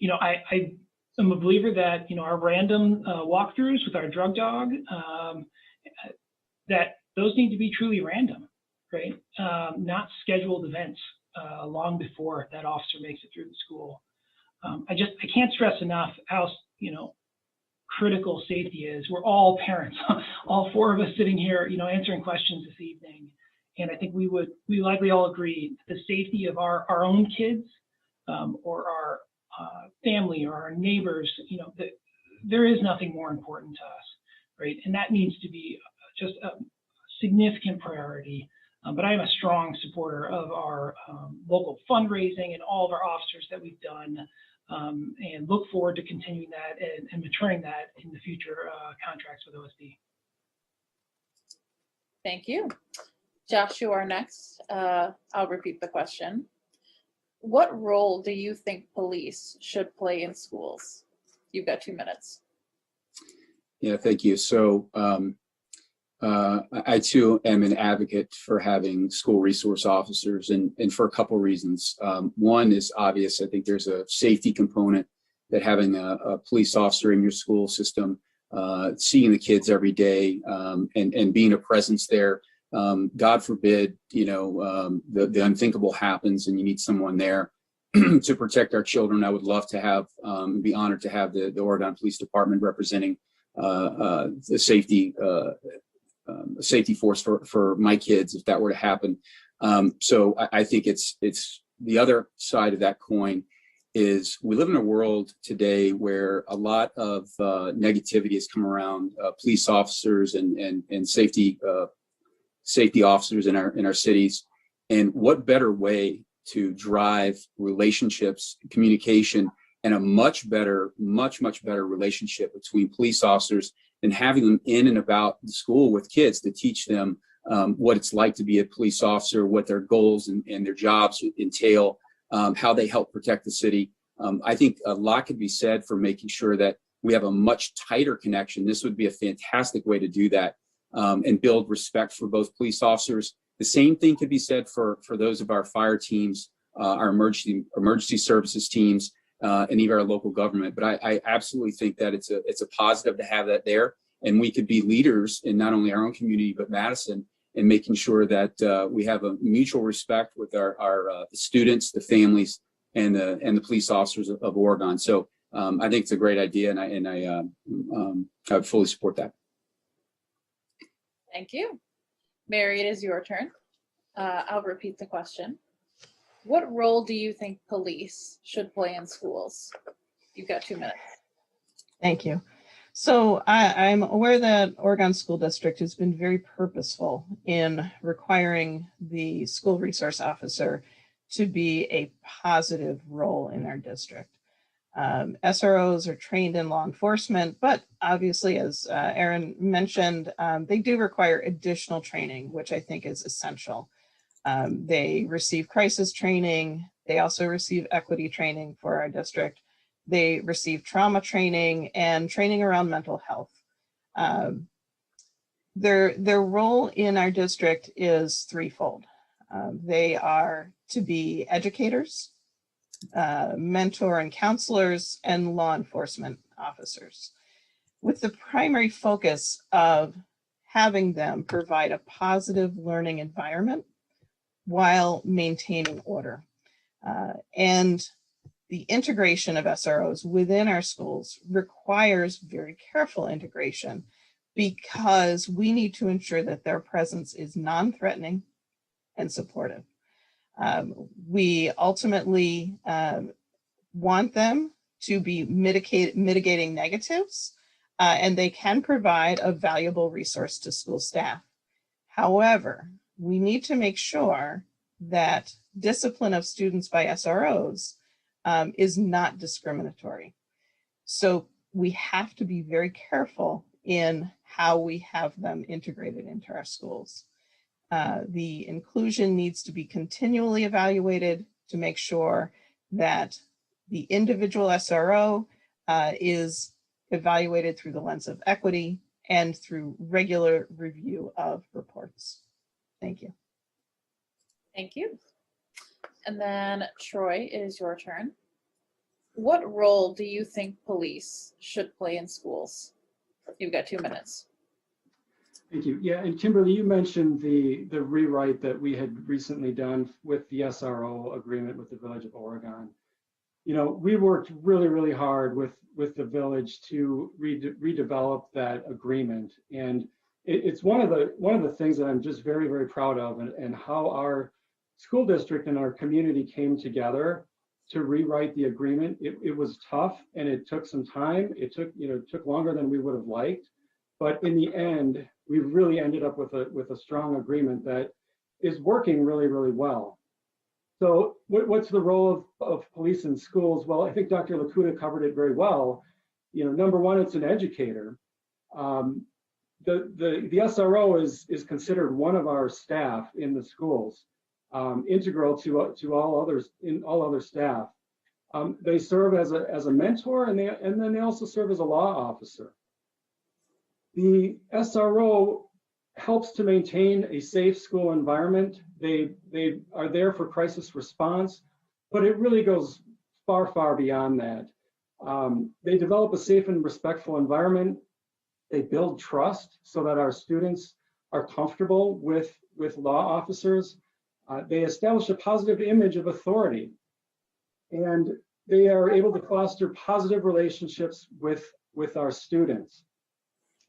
[SPEAKER 3] You know, I am a believer that, you know, our random walkthroughs with our drug dog, that those need to be truly random, right? Not scheduled events long before that officer makes it through the school. I can't stress enough how, you know, critical safety is. We're all parents, all 4 of us sitting here, you know, answering questions this evening. And I think we likely all agree the safety of our own kids or our family or our neighbors, you know, there is nothing more important to us, right? And that needs to be just a significant priority. But I am a strong supporter of our local fundraising and all of our officers that we've done, and look forward to continuing that and maturing that in the future contracts with OSD.
[SPEAKER 1] Thank you. Josh, you are next. I'll repeat the question. What role do you think police should play in schools? You've got 2 minutes.
[SPEAKER 2] Yeah, thank you. So I too am an advocate for having school resource officers, and for a couple of reasons. One is obvious. I think there's a safety component that having a police officer in your school system, seeing the kids every day, and being a presence there. God forbid, you know, the unthinkable happens and you need someone there to protect our children. I would love to have, be honored to have the Oregon Police Department representing the safety force for my kids if that were to happen. So I think it's the other side of that coin is we live in a world today where a lot of negativity has come around police officers and safety officers in our cities. And what better way to drive relationships, communication, and a much better relationship between police officers and having them in and about the school with kids to teach them what it's like to be a police officer, what their goals and their jobs entail, how they help protect the city. I think a lot could be said for making sure that we have a much tighter connection. This would be a fantastic way to do that and build respect for both police officers. The same thing could be said for those of our fire teams, our emergency services teams, and even our local government. But I absolutely think that it's a positive to have that there. and we could be leaders in not only our own community, but Madison, and making sure that we have a mutual respect with our students, the families, and the police officers of Oregon. So I think it's a great idea, and I fully support that.
[SPEAKER 1] Thank you. Mary, it is your turn. I'll repeat the question. What role do you think police should play in schools? You've got 2 minutes.
[SPEAKER 4] Thank you. So I'm aware that Oregon School District has been very purposeful in requiring the school resource officer to be a positive role in our district. SROs are trained in law enforcement, but obviously, as Aaron mentioned, they do require additional training, which I think is essential. They receive crisis training. They also receive equity training for our district. They receive trauma training and training around mental health. Their role in our district is threefold. They are to be educators, mentor and counselors, and law enforcement officers, with the primary focus of having them provide a positive learning environment while maintaining order. And the integration of SROs within our schools requires very careful integration, because we need to ensure that their presence is non-threatening and supportive. We ultimately want them to be mitigating negatives, and they can provide a valuable resource to school staff. However, we need to make sure that discipline of students by SROs is not discriminatory. So we have to be very careful in how we have them integrated into our schools. The inclusion needs to be continually evaluated to make sure that the individual SRO is evaluated through the lens of equity and through regular review of reports. Thank you.
[SPEAKER 1] Thank you. And then Troy, it is your turn. What role do you think police should play in schools? You've got 2 minutes.
[SPEAKER 5] Thank you. Yeah, and Kimberly, you mentioned the rewrite that we had recently done with the SRO agreement with the Village of Oregon. You know, we worked really, really hard with the village to redevelop that agreement, and it's one of the things that I'm just very, very proud of, and how our school district and our community came together to rewrite the agreement. It was tough, and it took some time. It took longer than we would have liked, but in the end, we really ended up with a strong agreement that is working really, really well. So what's the role of police in schools? Well, I think Dr. Lakuta covered it very well. You know, number one, it's an educator. The SRO is considered one of our staff in the schools, integral to all other staff. They serve as a mentor, and then they also serve as a law officer. The SRO helps to maintain a safe school environment. They are there for crisis response, but it really goes far, far beyond that. They develop a safe and respectful environment. They build trust so that our students are comfortable with law officers. They establish a positive image of authority, and they are able to foster positive relationships with our students.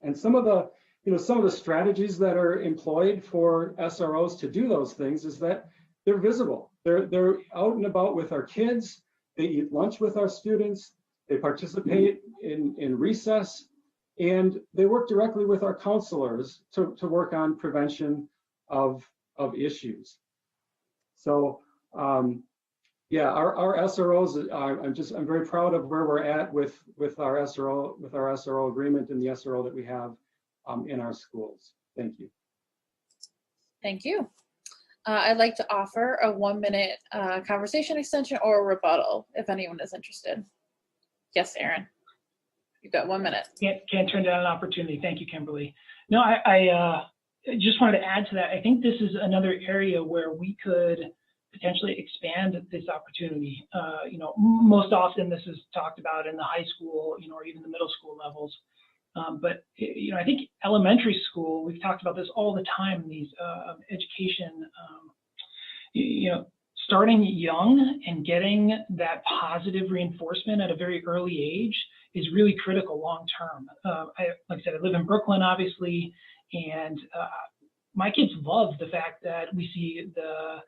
[SPEAKER 5] And some of the strategies that are employed for SROs to do those things is that they're visible. They're out and about with our kids. They eat lunch with our students. They participate in recess, and they work directly with our counselors to work on prevention of issues. So yeah, our SROs, I'm very proud of where we're at with our SRO agreement and the SRO that we have in our schools. Thank you.
[SPEAKER 1] Thank you. I'd like to offer a 1-minute conversation extension or a rebuttal if anyone is interested. Yes, Aaron, you've got 1 minute.
[SPEAKER 3] Can't turn down an opportunity. Thank you, Kimberly. No, I just wanted to add to that. I think this is another area where we could potentially expand this opportunity. You know, most often this is talked about in the high school, or even the middle school levels. But I think elementary school, we've talked about this all the time, these education, starting young and getting that positive reinforcement at a very early age is really critical long term. Like I said, I live in Brooklyn, obviously, and my kids love the fact that we see the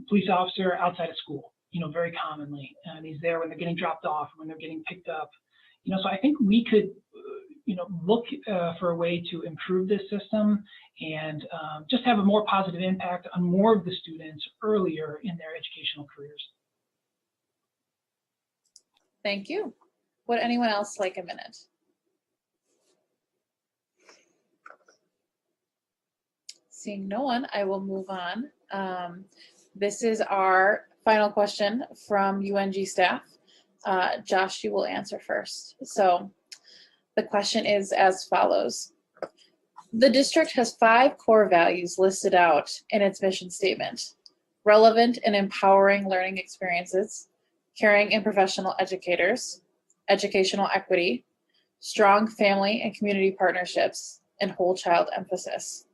[SPEAKER 3] police officer outside of school, very commonly, and he's there when they're getting dropped off, when they're getting picked up. So I think we could, look for a way to improve this system and just have a more positive impact on more of the students earlier in their educational careers.
[SPEAKER 1] Thank you. Would anyone else like a minute? Seeing no one, I will move on. This is our final question from UNG staff. Josh, you will answer first. So the question is as follows. The district has 5 core values listed out in its mission statement: relevant and empowering learning experiences, caring and professional educators, educational equity, strong family and community partnerships, and whole child emphasis.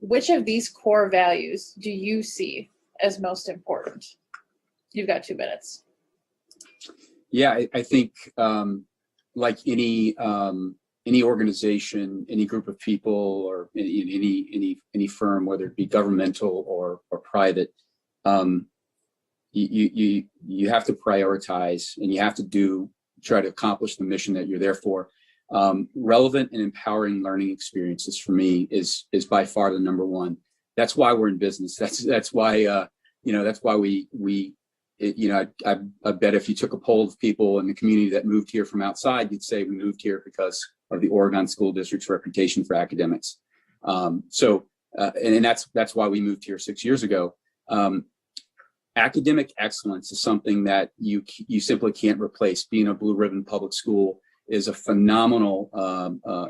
[SPEAKER 1] Which of these core values do you see as most important? You've got 2 minutes.
[SPEAKER 2] Yeah, I think like any organization, any group of people, or any firm, whether it be governmental or private, you have to prioritize, and you have to try to accomplish the mission that you're there for. Relevant and empowering learning experiences for me is by far the number one. That's why we're in business. That's why that's why we I bet if you took a poll of people in the community that moved here from outside, you'd say we moved here because of the Oregon School District's reputation for academics. And that's why we moved here 6 years ago. Academic excellence is something that you simply can't replace. Being a blue ribbon public school is a phenomenal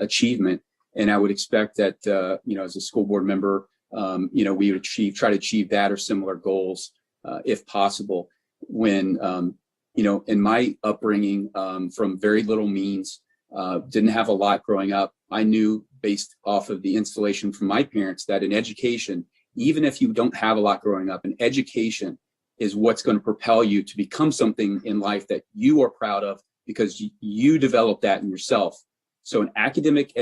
[SPEAKER 2] achievement, and I would expect that as a school board member, we would try to achieve that or similar goals if possible. When in my upbringing, from very little means, didn't have a lot growing up, I knew based off of the installation from my parents that in education, even if you don't have a lot growing up, an education is what's going to propel you to become something in life that you are proud of because you developed that in yourself. So an academic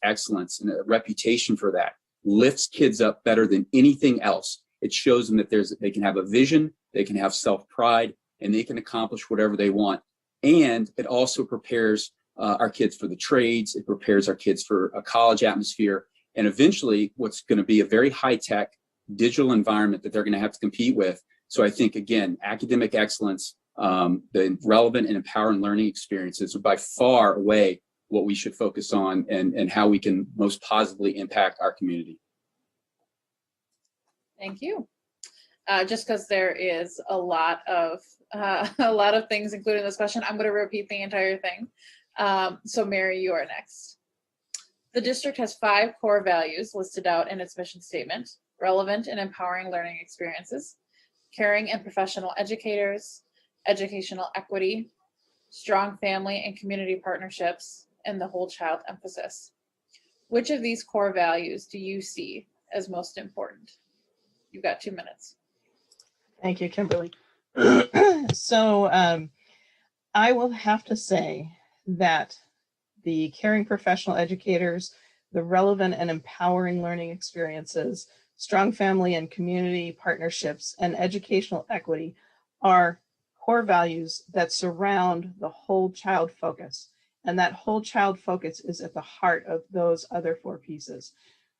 [SPEAKER 2] excellence and a reputation for that lifts kids up better than anything else. It shows them that they can have a vision, they can have self-pride, and they can accomplish whatever they want. And it also prepares our kids for the trades. It prepares our kids for a college atmosphere, and eventually what's going to be a very high-tech digital environment that they're going to have to compete with. So I think, again, academic excellence, the relevant and empowering learning experiences are by far away what we should focus on and how we can most positively impact our community.
[SPEAKER 1] Thank you. Just because there is a lot of things included in this question, I'm going to repeat the entire thing. So Mary, you are next. The district has 5 core values listed out in its mission statement: relevant and empowering learning experiences, caring and professional educators, educational equity, strong family and community partnerships, and the whole child emphasis. Which of these core values do you see as most important? You've got 2 minutes.
[SPEAKER 4] Thank you, Kimberly. So I will have to say that the caring professional educators, the relevant and empowering learning experiences, strong family and community partnerships, and educational equity are core values that surround the whole child focus. And that whole child focus is at the heart of those other 4 pieces.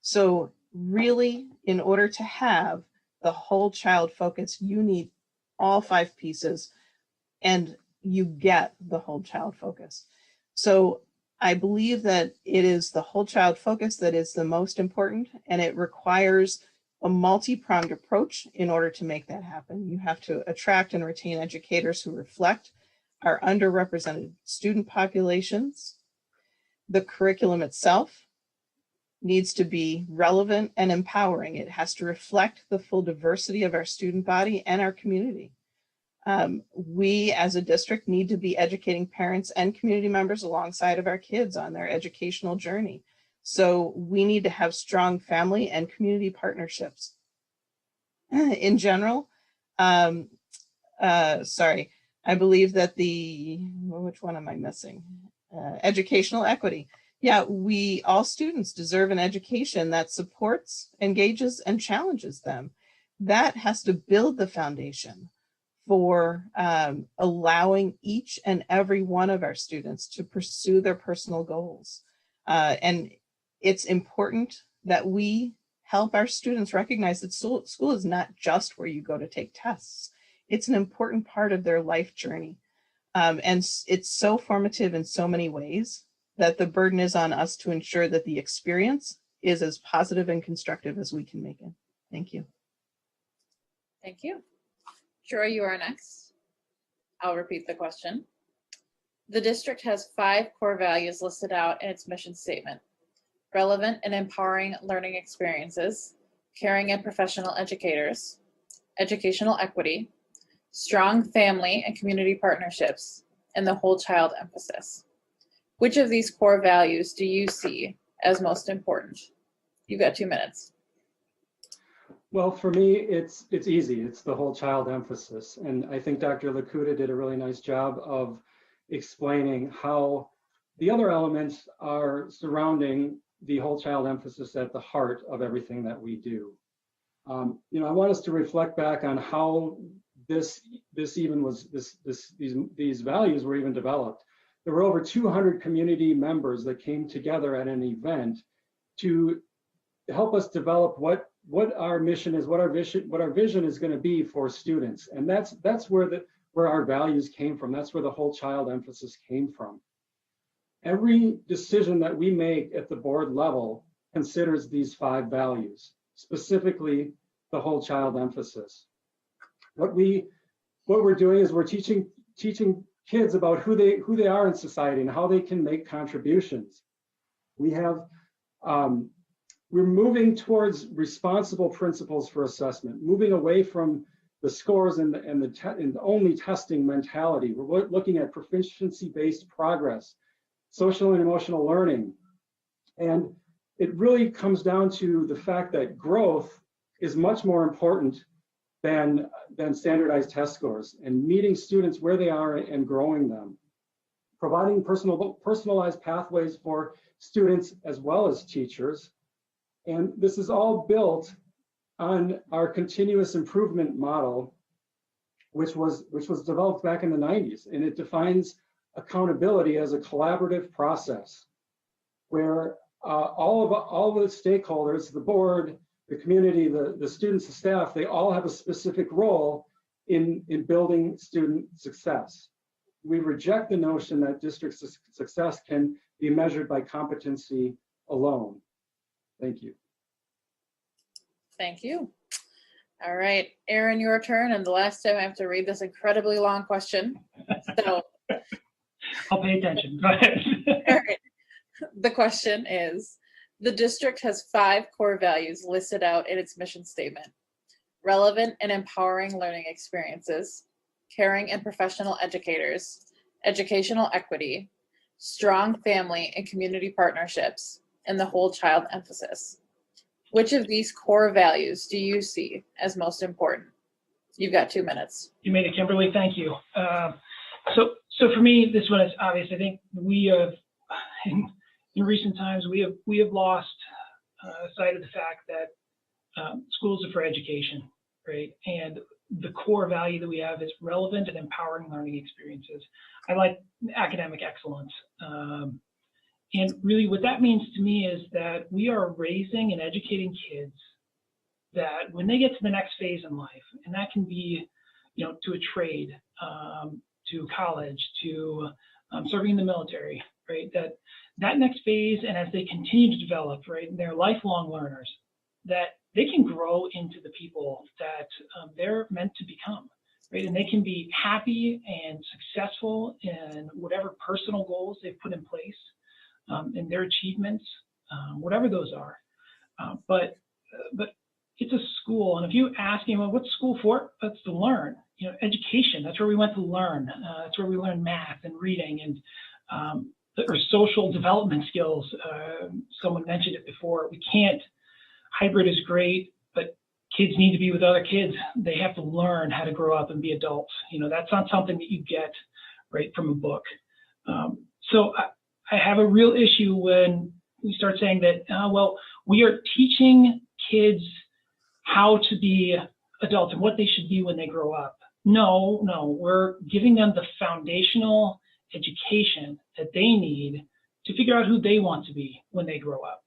[SPEAKER 4] So really, in order to have the whole child focus, you need all 5 pieces, and you get the whole child focus. So I believe that it is the whole child focus that is the most important, and it requires a multi-pronged approach in order to make that happen. You have to attract and retain educators who reflect our underrepresented student populations. The curriculum itself needs to be relevant and empowering. It has to reflect the full diversity of our student body and our community. We as a district need to be educating parents and community members alongside of our kids on their educational journey. So we need to have strong family and community partnerships. In general, sorry, I believe that which one am I missing? Educational equity. Yeah, all students deserve an education that supports, engages, and challenges them. That has to build the foundation for allowing each and every one of our students to pursue their personal goals. And it's important that we help our students recognize that school is not just where you go to take tests. It's an important part of their life journey. And it's so formative in so many ways that the burden is on us to ensure that the experience is as positive and constructive as we can make it. Thank you.
[SPEAKER 1] Thank you. Troy, you are next. I'll repeat the question. The district has 5 core values listed out in its mission statement: relevant and empowering learning experiences, caring and professional educators, educational equity, strong family and community partnerships, and the whole child emphasis. Which of these core values do you see as most important? You've got 2 minutes.
[SPEAKER 5] Well, for me, it's easy. It's the whole child emphasis. And I think Dr. Lakuta did a really nice job of explaining how the other elements are surrounding the whole child emphasis at the heart of everything that we do. I want us to reflect back on how these values were even developed. There were over 200 community members that came together at an event to help us develop what our mission is, what our vision is going to be for students. And that's where our values came from. That's where the whole child emphasis came from. Every decision that we make at the board level considers these 5 values, specifically the whole child emphasis. What we're doing is we're teaching kids about who they are in society and how they can make contributions. We're moving towards responsible principles for assessment, moving away from the scores and the only testing mentality. We're looking at proficiency-based progress, social and emotional learning. And it really comes down to the fact that growth is much more important than standardized test scores, and meeting students where they are and growing them. Providing personalized pathways for students as well as teachers. And this is all built on our continuous improvement model, which was developed back in the 90s. And it defines accountability as a collaborative process where all the stakeholders, the board, the community, the students, the staff, they all have a specific role in building student success. We reject the notion that district success can be measured by competency alone. Thank you.
[SPEAKER 1] Thank you. All right, Erin, your turn. And the last time I have to read this incredibly long question. So
[SPEAKER 3] I'll pay attention. Go ahead.
[SPEAKER 1] all right. The question is, the district has 5 core values listed out in its mission statement: relevant and empowering learning experiences, caring and professional educators, educational equity, strong family and community partnerships, and the whole child emphasis. Which of these core values do you see as most important? You've got 2 minutes.
[SPEAKER 3] You made it, Kimberly. Thank you. So for me, this one is obvious. I think we have, in recent times, we have lost sight of the fact that schools are for education, right? And the core value that we have is relevant and empowering learning experiences. I like academic excellence. And really what that means to me is that we are raising and educating kids that when they get to the next phase in life, and that can be, to a trade, to college, to serving in the military, right? That next phase, and as they continue to develop, right, they're lifelong learners, that they can grow into the people that they're meant to become, right? And they can be happy and successful in whatever personal goals they've put in place, in their achievements, whatever those are. But it's a school. And if you ask me, well, what's school for? That's to learn. Education. That's where we went to learn. That's where we learn math and reading and or social development skills. Someone mentioned it before. We can't. Hybrid is great, but kids need to be with other kids. They have to learn how to grow up and be adults. That's not something that you get right from a book. So I have a real issue when we start saying that, well, we are teaching kids how to be adults and what they should be when they grow up. No, we're giving them the foundational education that they need to figure out who they want to be when they grow up.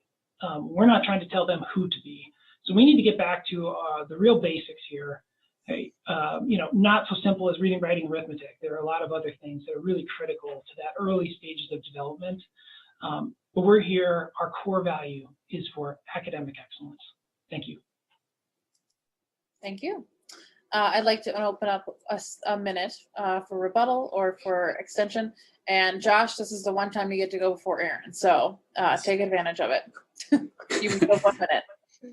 [SPEAKER 3] We're not trying to tell them who to be. So we need to get back to the real basics here. Hey, not so simple as reading, writing, arithmetic. There are a lot of other things that are really critical to that early stages of development. But we're here, our core value is for academic excellence. Thank you.
[SPEAKER 1] Thank you. I'd like to open up a minute for rebuttal or for extension. And Josh, this is the one time you get to go before Aaron. So take advantage of it. You can go 1 minute.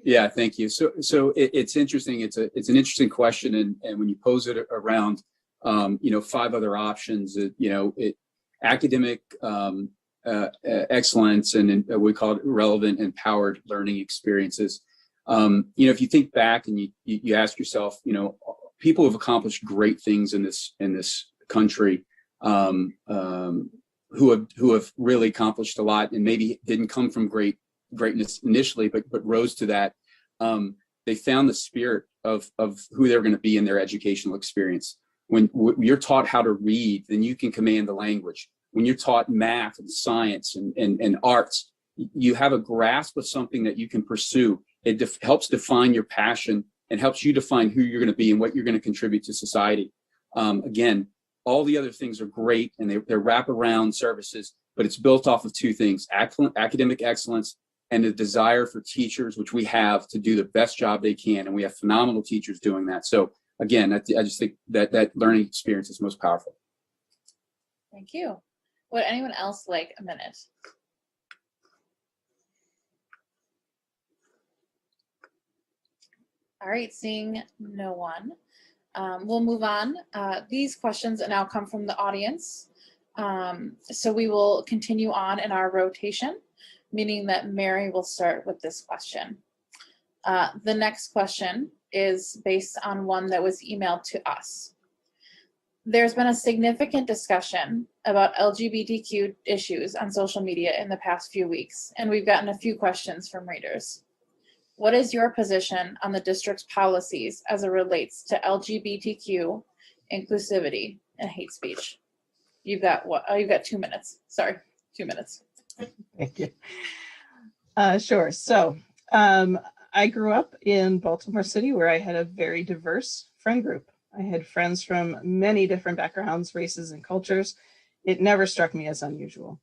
[SPEAKER 2] Yeah, thank you. So it's interesting. It's an interesting question, and when you pose it around, 5 other options, academic excellence, and we call it relevant, empowered learning experiences. If you think back and you ask yourself, people have accomplished great things in this country, who have really accomplished a lot, and maybe didn't come from greatness initially, but rose to that. They found the spirit of who they're going to be in their educational experience. When you're taught how to read, then you can command the language. When you're taught math and science and arts, you have a grasp of something that you can pursue. It helps define your passion and helps you define who you're going to be and what you're going to contribute to society. Again, all the other things are great, and they're wraparound services, but it's built off of 2 things: academic excellence and the desire for teachers, which we have, to do the best job they can. And we have phenomenal teachers doing that. So again, I just think that learning experience is most powerful.
[SPEAKER 1] Thank you. Would anyone else like a minute? All right, seeing no one, we'll move on. These questions now come from the audience. So we will continue on in our rotation, meaning that Mary will start with this question. The next question is based on one that was emailed to us. There's been a significant discussion about LGBTQ issues on social media in the past few weeks, and we've gotten a few questions from readers. What is your position on the district's policies as it relates to LGBTQ, inclusivity, and hate speech? You've got what? Oh, you've got 2 minutes. Sorry, 2 minutes.
[SPEAKER 4] Thank you. Sure. So I grew up in Baltimore City, where I had a very diverse friend group. I had friends from many different backgrounds, races, and cultures. It never struck me as unusual.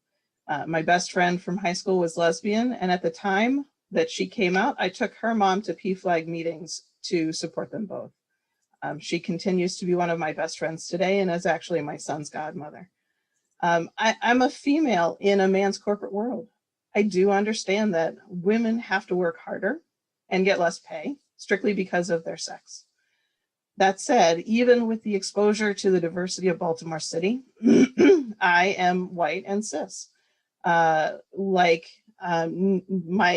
[SPEAKER 4] My best friend from high school was lesbian, and at the time that she came out, I took her mom to PFLAG meetings to support them both. She continues to be one of my best friends today and is actually my son's godmother. I'm a female in a man's corporate world. I do understand that women have to work harder and get less pay strictly because of their sex. That said, even with the exposure to the diversity of Baltimore City, I am white and cis. My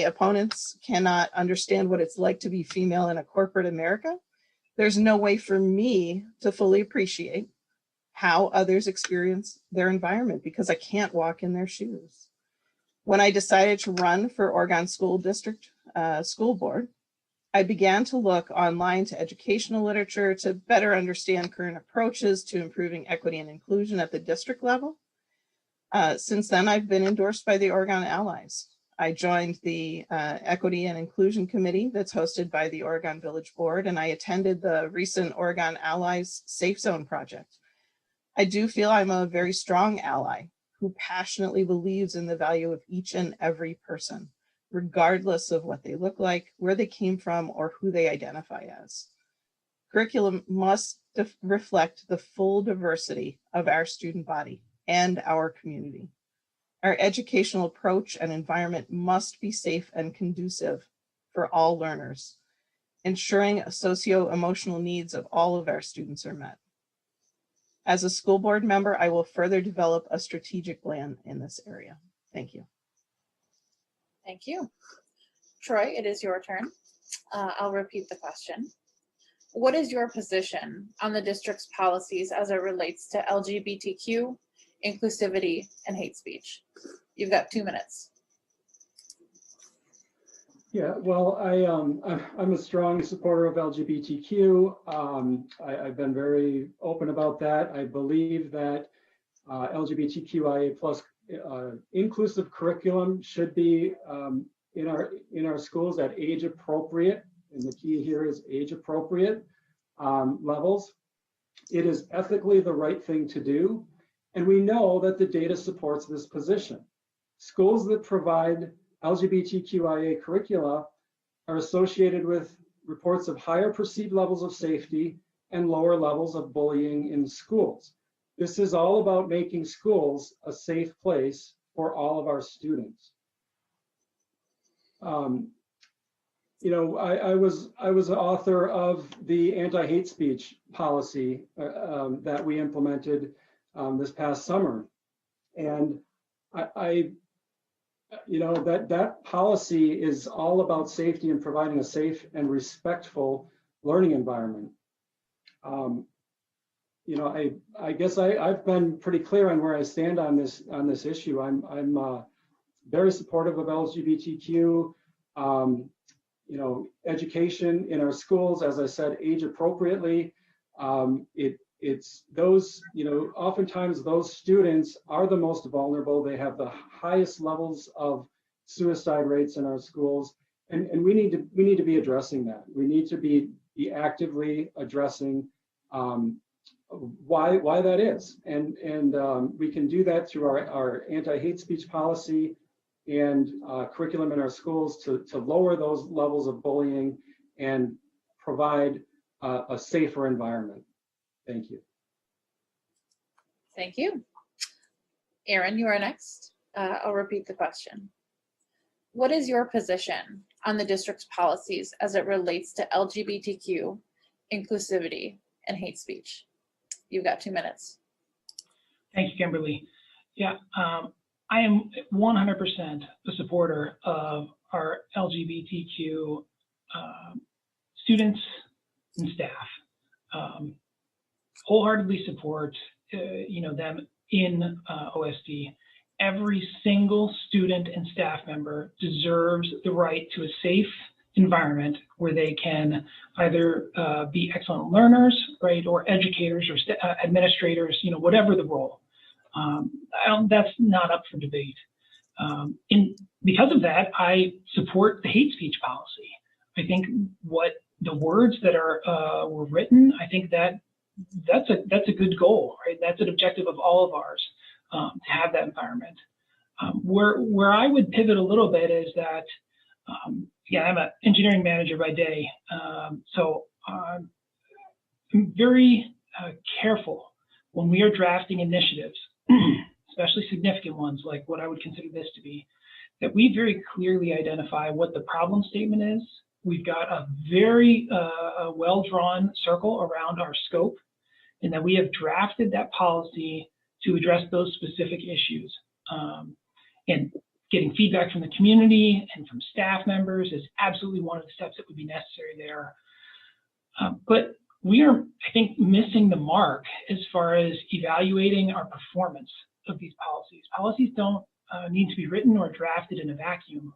[SPEAKER 4] opponents cannot understand what it's like to be female in a corporate America. There's no way for me to fully appreciate how others experience their environment because I can't walk in their shoes. When I decided to run for Oregon School District School Board, I began to look online to educational literature to better understand current approaches to improving equity and inclusion at the district level. Since then, I've been endorsed by the Oregon Allies. I joined the Equity and Inclusion Committee that's hosted by the Oregon Village Board, and I attended the recent Oregon Allies Safe Zone project. I do feel I'm a very strong ally who passionately believes in the value of each and every person, regardless of what they look like, where they came from, or who they identify as. Curriculum must reflect the full diversity of our student body and our community. Our educational approach and environment must be safe and conducive for all learners. ensuring socio-emotional needs of all of our students are met. As a school board member, I will further develop a strategic plan in this area. Thank you.
[SPEAKER 1] Thank you. Troy, it is your turn. I'll repeat the question. What is your position on the district's policies as it relates to LGBTQ, inclusivity, and hate speech? You've got 2 minutes.
[SPEAKER 5] Yeah, well, I'm a strong supporter of LGBTQ. I've been very open about that. I believe that LGBTQIA plus inclusive curriculum should be in our schools at age appropriate, and the key here is age appropriate levels. It is ethically the right thing to do, and we know that the data supports this position. Schools that provide LGBTQIA curricula are associated with reports of higher perceived levels of safety and lower levels of bullying in schools. This is all about making schools a safe place for all of our students. You know, I was an author of the anti-hate speech policy that we implemented this past summer, and you know, that policy is all about safety and providing a safe and respectful learning environment. You know, I guess I've been pretty clear on where I stand on this issue. I'm very supportive of LGBTQ. You know, education in our schools, as I said, age appropriately. It's those, you know, oftentimes those students are the most vulnerable. They have the highest levels of suicide rates in our schools, and we need to be addressing that. We need to be actively addressing why that is, and we can do that through our anti-hate speech policy and curriculum in our schools to lower those levels of bullying and provide a safer environment. Thank you.
[SPEAKER 1] Thank you. Aaron, you are next. I'll repeat the question. What is your position on the district's policies as it relates to LGBTQ, inclusivity, and hate speech? You've got 2 minutes.
[SPEAKER 3] Thank you, Kimberly. Yeah, I am 100% a supporter of our LGBTQ students and staff. Wholeheartedly support you know, them in OSD. Every single student and staff member deserves the right to a safe environment where they can either be excellent learners, right, or educators or administrators, you know, whatever the role. That's not up for debate. Because of that, I support the hate speech policy. I think what the words that were written, I think that's a good goal, right? That's an objective of all of ours, to have that environment. Where I would pivot a little bit is that, again, I'm an engineering manager by day, so I'm very careful when we are drafting initiatives, especially significant ones like what I would consider this to be, that we very clearly identify what the problem statement is. We've got a very well-drawn circle around our scope, and that we have drafted that policy to address those specific issues. And getting feedback from the community and from staff members is absolutely one of the steps that would be necessary there. But we are, I think, missing the mark as far as evaluating our performance of these policies. Policies don't need to be written or drafted in a vacuum.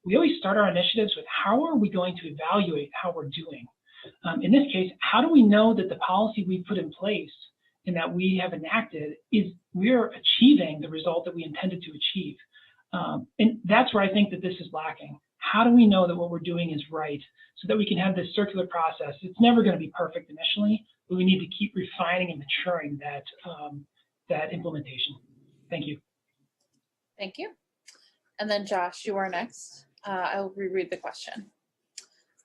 [SPEAKER 3] We always start our initiatives with how are we going to evaluate how we're doing? In this case, how do we know that the policy we put in place and that we have enacted is we're achieving the result that we intended to achieve? And that's where I think that this is lacking. How do we know that what we're doing is right so that we can have this circular process? It's never going to be perfect initially, but we need to keep refining and maturing that implementation. Thank you.
[SPEAKER 1] Thank you. And then Josh, you are next. I'll reread the question.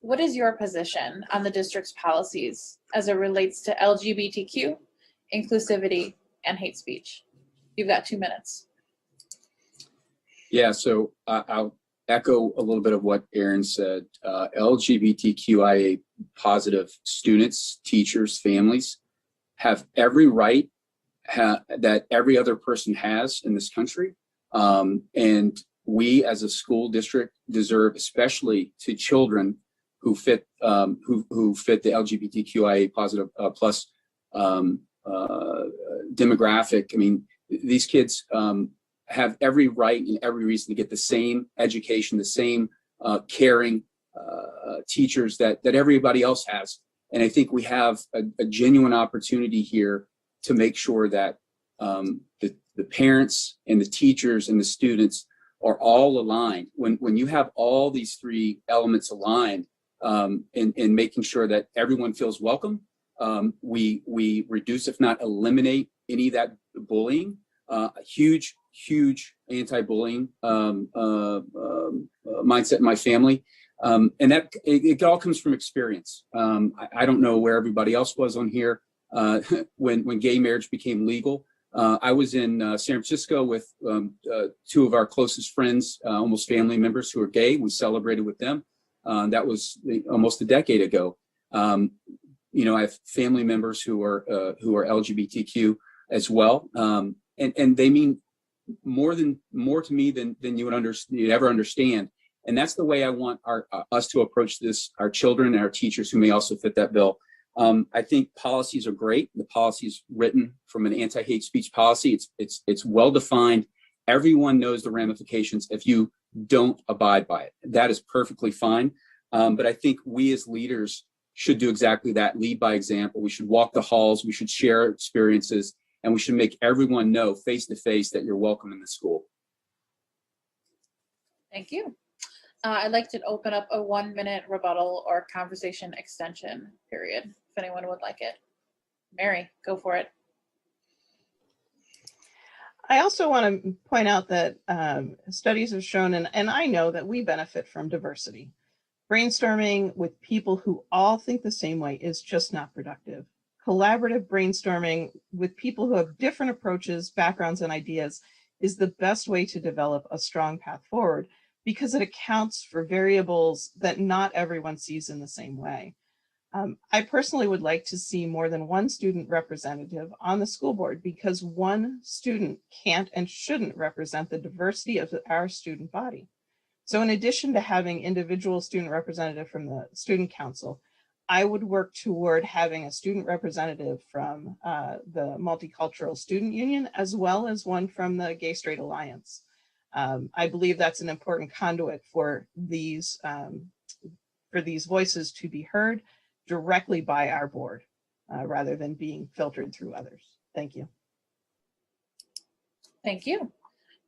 [SPEAKER 1] What is your position on the district's policies as it relates to LGBTQ, inclusivity, and hate speech? You've got 2 minutes.
[SPEAKER 2] Yeah, so I'll echo a little bit of what Aaron said. LGBTQIA positive students, teachers, families have every right that every other person has in this country. And we as a school district deserve, especially to children who fit who fit the LGBTQIA positive plus demographic. I mean, these kids have every right and every reason to get the same education, the same caring teachers that everybody else has. And I think we have a genuine opportunity here to make sure that the parents and the teachers and the students are all aligned. When you have all these three elements aligned, in making sure that everyone feels welcome, we reduce, if not eliminate, any of that bullying. Huge anti-bullying mindset in my family. And that it all comes from experience. I don't know where everybody else was on here when gay marriage became legal. I was in San Francisco with two of our closest friends, almost family members who are gay. We celebrated with them. That was almost a decade ago. You know, I have family members who are LGBTQ as well, and they mean more to me than you'd ever understand. And that's the way I want us to approach this, our children and our teachers who may also fit that bill. I think policies are great. The policy is written from an anti-hate speech policy. It's well defined. Everyone knows the ramifications if you don't abide by it. That is perfectly fine. But I think we as leaders should do exactly that. Lead by example. We should walk the halls. We should share experiences, and we should make everyone know face to face that you're welcome in the school.
[SPEAKER 1] Thank you. I'd like to open up a 1-minute rebuttal or conversation extension period, if anyone would like it. Mary, go for it.
[SPEAKER 4] I also want to point out that studies have shown, and I know that we benefit from diversity. Brainstorming with people who all think the same way is just not productive. Collaborative brainstorming with people who have different approaches, backgrounds, and ideas is the best way to develop a strong path forward, because it accounts for variables that not everyone sees in the same way. I personally would like to see more than one student representative on the school board, because one student can't and shouldn't represent the diversity of our student body. So in addition to having individual student representative from the student council, I would work toward having a student representative from the Multicultural Student Union, as well as one from the Gay Straight Alliance. I believe that's an important conduit for these voices to be heard directly by our board, rather than being filtered through others. Thank you.
[SPEAKER 1] Thank you.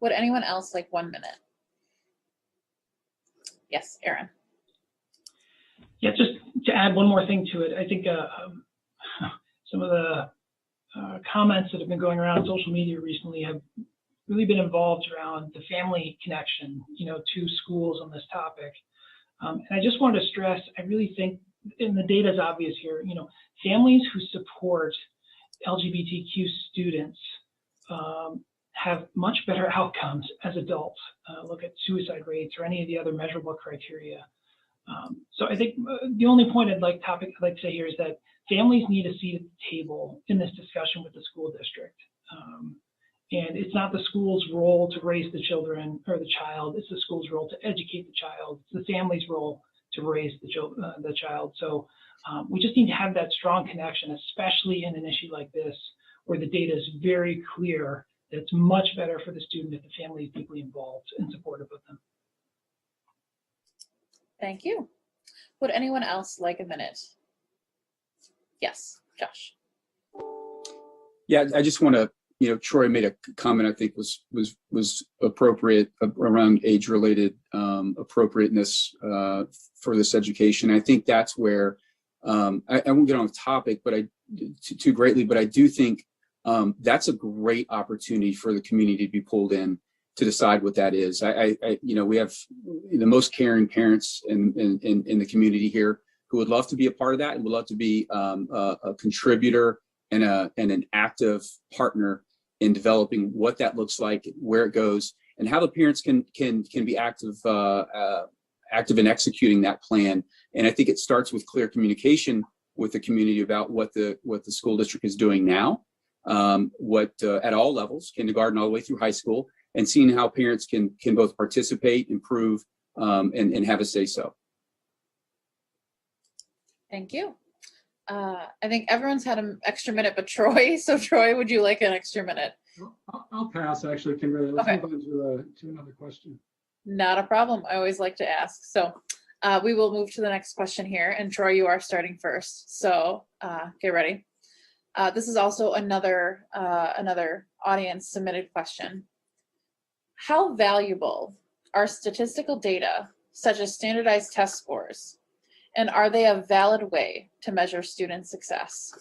[SPEAKER 1] Would anyone else like 1 minute? Yes, Aaron.
[SPEAKER 3] Yeah, just to add one more thing to it, I think some of the comments that have been going around social media recently have really been involved around the family connection, to schools on this topic. And I just wanted to stress, I really think, and the data is obvious here, families who support LGBTQ students have much better outcomes as adults. Look at suicide rates or any of the other measurable criteria. So I think the only point I'd like to say here is that families need a seat at the table in this discussion with the school district. And it's not the school's role to raise the children or the child. It's the school's role to educate the child. It's the family's role to raise the child. So we just need to have that strong connection, especially in an issue like this, where the data is very clear that it's much better for the student if the family is deeply involved and supportive of them.
[SPEAKER 1] Thank you. Would anyone else like a minute? Yes, Josh.
[SPEAKER 2] Yeah, I just want to, Troy made a comment I think was appropriate around age-related appropriateness for this education. I think that's where I won't get on the topic, but too greatly, but I do think that's a great opportunity for the community to be pulled in to decide what that is. We have the most caring parents in the community here who would love to be a part of that and would love to be a contributor and an active partner in developing what that looks like, where it goes. and how the parents can be active in executing that plan. And I think it starts with clear communication with the community about what the school district is doing now, at all levels, kindergarten all the way through high school, and seeing how parents can both participate, improve, and have a say so.
[SPEAKER 1] Thank you. I think everyone's had an extra minute, but Troy. So Troy, would you like an extra minute?
[SPEAKER 5] I'll pass, actually, Kimberly. Let's
[SPEAKER 1] Okay.
[SPEAKER 5] move on to another question.
[SPEAKER 1] Not a problem. I always like to ask. So we will move to the next question here. And Troy, you are starting first. So get ready. This is also another audience submitted question. How valuable are statistical data, such as standardized test scores, and are they a valid way to measure student success?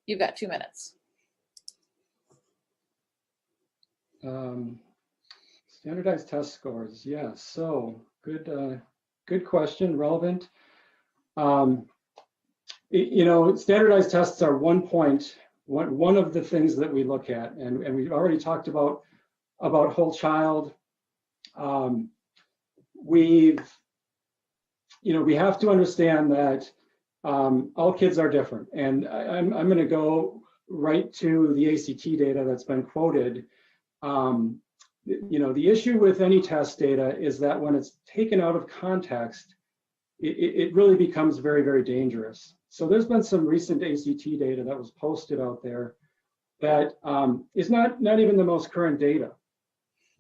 [SPEAKER 1] You've got 2 minutes.
[SPEAKER 5] Standardized test scores, yes. So good question, relevant. Standardized tests are one of the things that we look at, and we've already talked about whole child. We have to understand that all kids are different, and I'm going to go right to the ACT data that's been quoted. The issue with any test data is that when it's taken out of context, it really becomes very, very dangerous. So there's been some recent ACT data that was posted out there that is not even the most current data.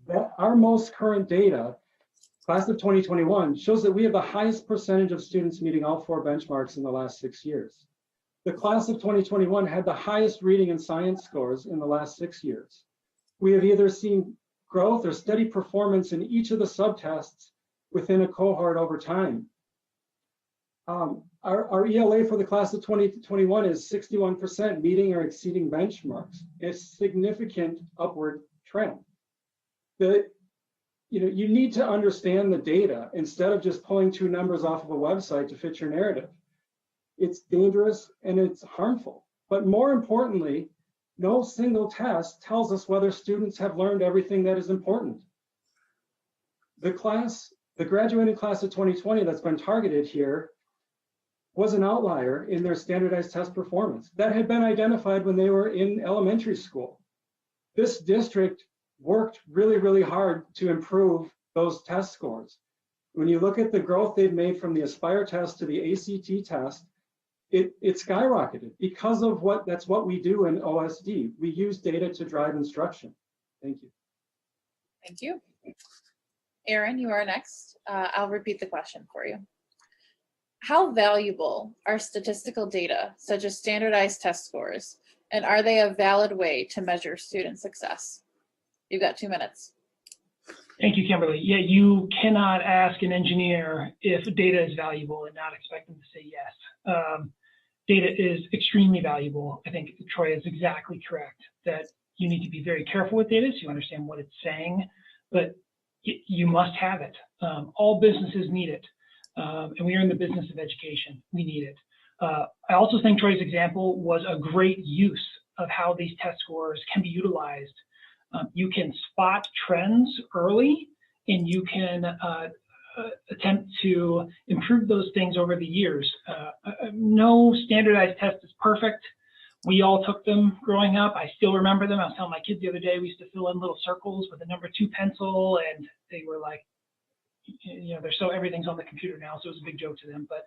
[SPEAKER 5] But our most current data, class of 2021, shows that we have the highest percentage of students meeting all 4 benchmarks in the last 6 years. The class of 2021 had the highest reading and science scores in the last 6 years. We have either seen growth or steady performance in each of the subtests within a cohort over time. Our ELA for the class of 2021 is 61%, meeting or exceeding benchmarks. A significant upward trend. You need to understand the data instead of just pulling 2 numbers off of a website to fit your narrative. It's dangerous and it's harmful. But more importantly, no single test tells us whether students have learned everything that is important. The graduating class of 2020 that's been targeted here was an outlier in their standardized test performance that had been identified when they were in elementary school. This district worked really, really hard to improve those test scores. When you look at the growth they've made from the Aspire test to the ACT test, it skyrocketed because of that's what we do in OSD. We use data to drive instruction. Thank you.
[SPEAKER 1] Thank you. Erin, you are next. I'll repeat the question for you. How valuable are statistical data, such as standardized test scores, and are they a valid way to measure student success? You've got 2 minutes.
[SPEAKER 3] Thank you, Kimberly. Yeah, you cannot ask an engineer if data is valuable and not expect them to say yes. Data is extremely valuable. I think Troy is exactly correct that you need to be very careful with data so you understand what it's saying, but you must have it. All businesses need it, and we are in the business of education. We need it. I also think Troy's example was a great use of how these test scores can be utilized. You can spot trends early, and you can attempt to improve those things over the years. No standardized test is perfect. We all took them growing up. I still remember them. I was telling my kids the other day, we used to fill in little circles with a number 2 pencil, and they were like, everything's on the computer now, so it was a big joke to them. But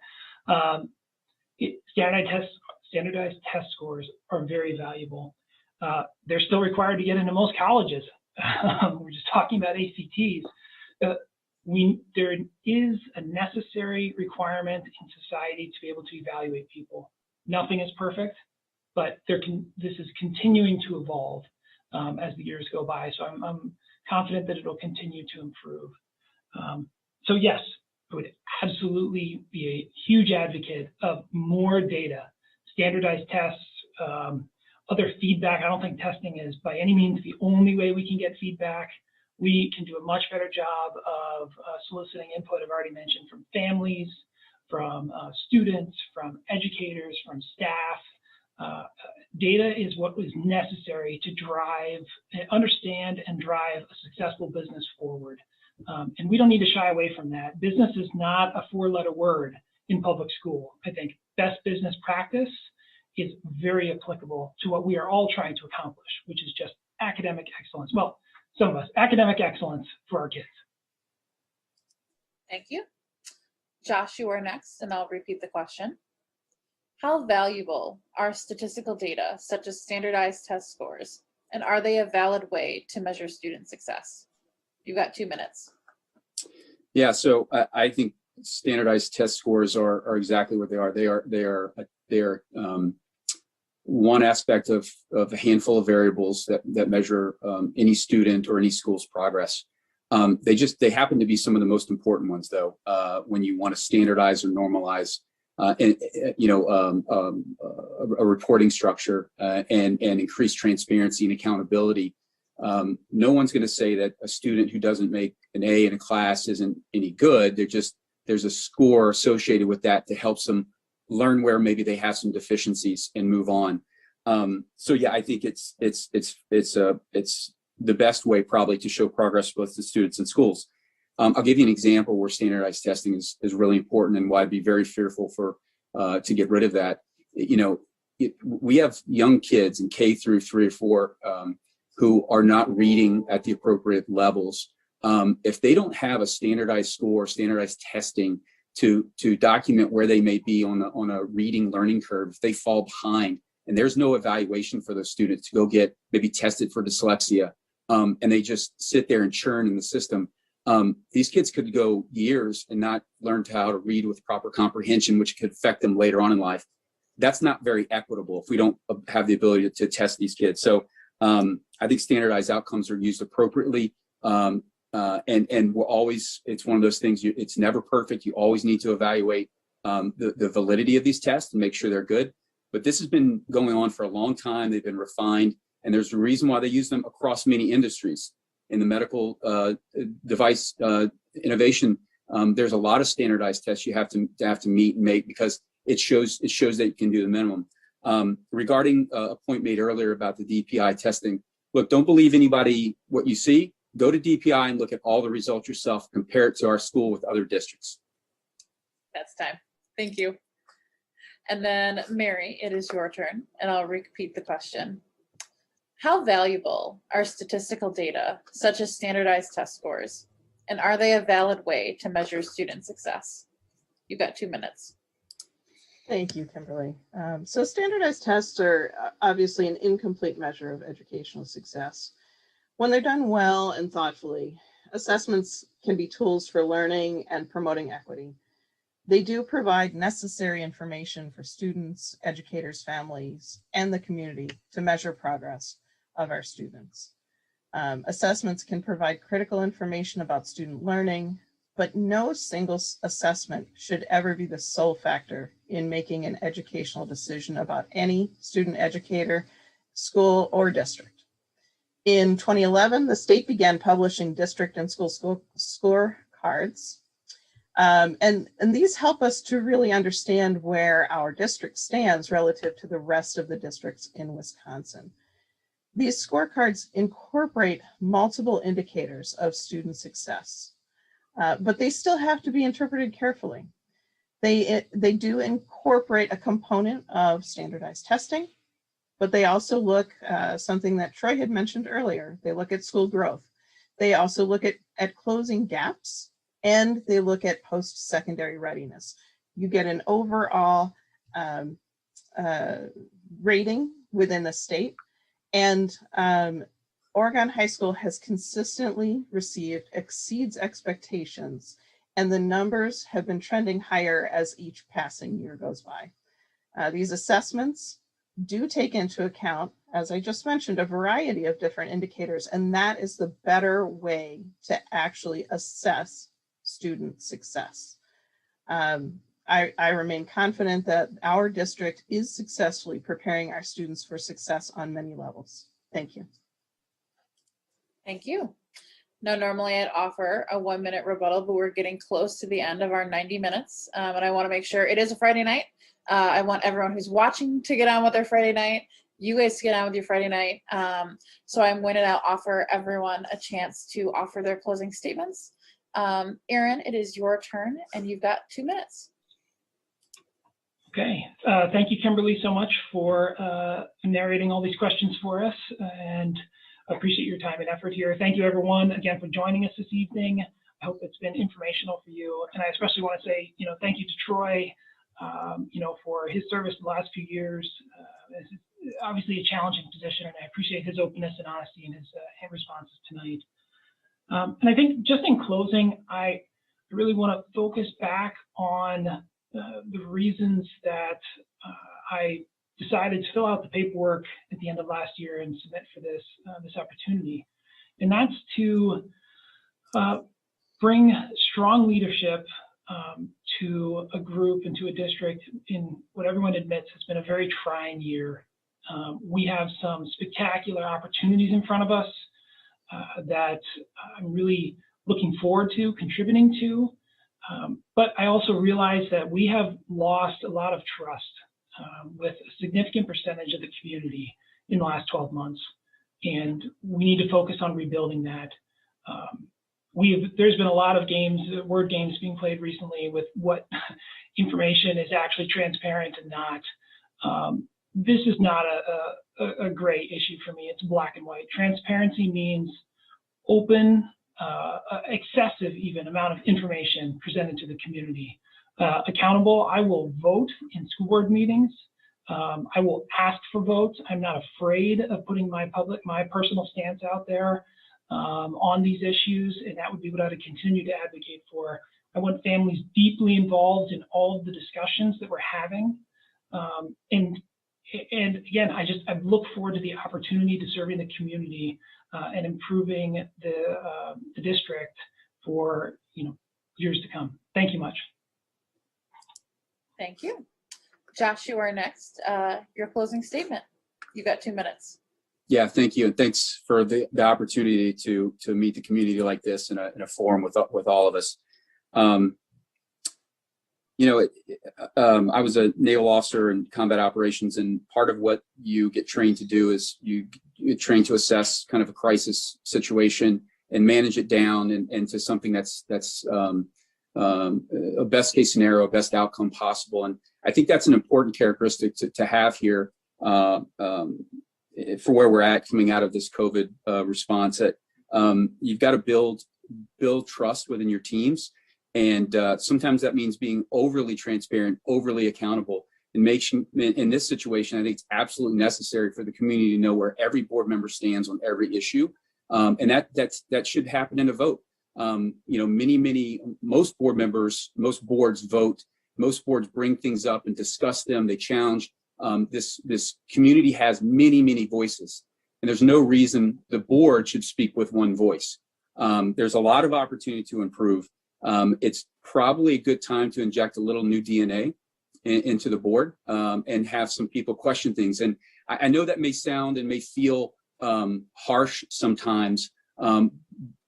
[SPEAKER 3] standardized test scores are very valuable. They're still required to get into most colleges. We're just talking about ACTs. There is a necessary requirement in society to be able to evaluate people. Nothing is perfect, but this is continuing to evolve as the years go by. So I'm confident that it'll continue to improve. So yes, I would absolutely be a huge advocate of more data, standardized tests, other feedback. I don't think testing is by any means the only way we can get feedback. We can do a much better job of soliciting input, I've already mentioned, from families, from students, from educators, from staff. Data is what is necessary to understand and drive a successful business forward. And we don't need to shy away from that. Business is not a four-letter word in public school. I think best business practice is very applicable to what we are all trying to accomplish, which is just academic excellence. Well, some of us, academic excellence for our kids.
[SPEAKER 1] Thank you. Josh, you are next, and I'll repeat the question. How valuable are statistical data, such as standardized test scores, and are they a valid way to measure student success? You've got 2 minutes.
[SPEAKER 2] Yeah, so I think standardized test scores are exactly what they are. They are one aspect of a handful of variables that measure any student or any school's progress. They happen to be some of the most important ones, though, when you want to standardize or normalize a reporting structure and increase transparency and accountability. No one's going to say that a student who doesn't make an A in a class isn't any good. There's a score associated with that that helps them learn where maybe they have some deficiencies and move on. So yeah, I think it's the best way probably to show progress both to students and schools. I'll give you an example where standardized testing is really important and why I'd be very fearful to get rid of that. We have young kids in K through 3 or 4 who are not reading at the appropriate levels. If they don't have a standardized score, standardized testing to document where they may be on a reading learning curve, if they fall behind and there's no evaluation for those students to go get maybe tested for dyslexia, and they just sit there and churn in the system, these kids could go years and not learn how to read with proper comprehension, which could affect them later on in life. That's not very equitable if we don't have the ability to test these kids. So I think standardized outcomes are used appropriately. And we're always, it's one of those things, it's never perfect. You always need to evaluate the validity of these tests and make sure they're good. But this has been going on for a long time. They've been refined, and there's a reason why they use them across many industries. In the medical device innovation, there's a lot of standardized tests you have to meet and make because it shows that you can do the minimum. Regarding a point made earlier about the DPI testing, look, don't believe anybody what you see. Go to DPI and look at all the results yourself. Compare it to our school with other districts.
[SPEAKER 1] That's time. Thank you. And then Mary, it is your turn, and I'll repeat the question. How valuable are statistical data, such as standardized test scores, and are they a valid way to measure student success? You've got 2 minutes.
[SPEAKER 4] Thank you, Kimberly. So standardized tests are obviously an incomplete measure of educational success. When they're done well and thoughtfully, assessments can be tools for learning and promoting equity. They do provide necessary information for students, educators, families, and the community to measure progress of our students. Assessments can provide critical information about student learning, but no single assessment should ever be the sole factor in making an educational decision about any student, educator, school, or district. In 2011, the state began publishing district and school scorecards. And these help us to really understand where our district stands relative to the rest of the districts in Wisconsin. These scorecards incorporate multiple indicators of student success, but they still have to be interpreted carefully. They do incorporate a component of standardized testing, but they also look, something that Troy had mentioned earlier, they look at school growth. They also look at closing gaps, and they look at post-secondary readiness. You get an overall rating within the state, and Oregon High School has consistently exceeds expectations, and the numbers have been trending higher as each passing year goes by. These assessments do take into account, as I just mentioned, a variety of different indicators, and that is the better way to actually assess student success. I remain confident that our district is successfully preparing our students for success on many levels. Thank you.
[SPEAKER 1] Thank you. Now, normally I'd offer a 1-minute rebuttal, but we're getting close to the end of our 90 minutes. And I want to make sure it is a Friday night. I want everyone who's watching to get on with their Friday night. You guys to get on with your Friday night. So I'm going to now offer everyone a chance to offer their closing statements. Erin, it is your turn and you've got 2 minutes.
[SPEAKER 3] Okay, thank you, Kimberly, so much for narrating all these questions for us, and I appreciate your time and effort here. Thank you, everyone, again, for joining us this evening. I hope it's been informational for you, and I especially want to say, thank you to Troy, for his service the last few years. It's obviously a challenging position, and I appreciate his openness and honesty in his responses tonight. And I think just in closing, I really want to focus back on the reasons that I decided to fill out the paperwork at the end of last year and submit for this opportunity. And that's to bring strong leadership to a group and to a district in what everyone admits has been a very trying year. We have some spectacular opportunities in front of us that I'm really looking forward to contributing to. But I also realize that we have lost a lot of trust with a significant percentage of the community in the last 12 months. And we need to focus on rebuilding that. There's been a lot of word games being played recently with what information is actually transparent and not. This is not a gray issue for me. It's black and white. Transparency means open, excessive even amount of information presented to the community. Accountable, I will vote in school board meetings. I will ask for votes. I'm not afraid of putting my personal stance out there on these issues, and that would be what I would continue to advocate for. I want families deeply involved in all of the discussions that we're having. And again, I look forward to the opportunity to serving the community and improving the district for years to come. Thank you much.
[SPEAKER 1] Thank you. Josh, you are next. Your closing statement. You got 2 minutes.
[SPEAKER 2] Yeah, thank you, and thanks for the opportunity to meet the community like this in a forum with all of us. I was a naval officer in combat operations, and part of what you get trained to do is you get trained to assess kind of a crisis situation and manage it down and to something that's a best case scenario, best outcome possible. And I think that's an important characteristic to have here for where we're at coming out of this COVID response. That you've got to build trust within your teams. And sometimes that means being overly transparent, overly accountable. And in this situation, I think it's absolutely necessary for the community to know where every board member stands on every issue. And that should happen in a vote. Most boards vote, most boards bring things up and discuss them. They challenge. This community has many voices, and there's no reason the board should speak with one voice. There's a lot of opportunity to improve. It's probably a good time to inject a little new DNA into the board and have some people question things. And I know that may sound and may feel harsh sometimes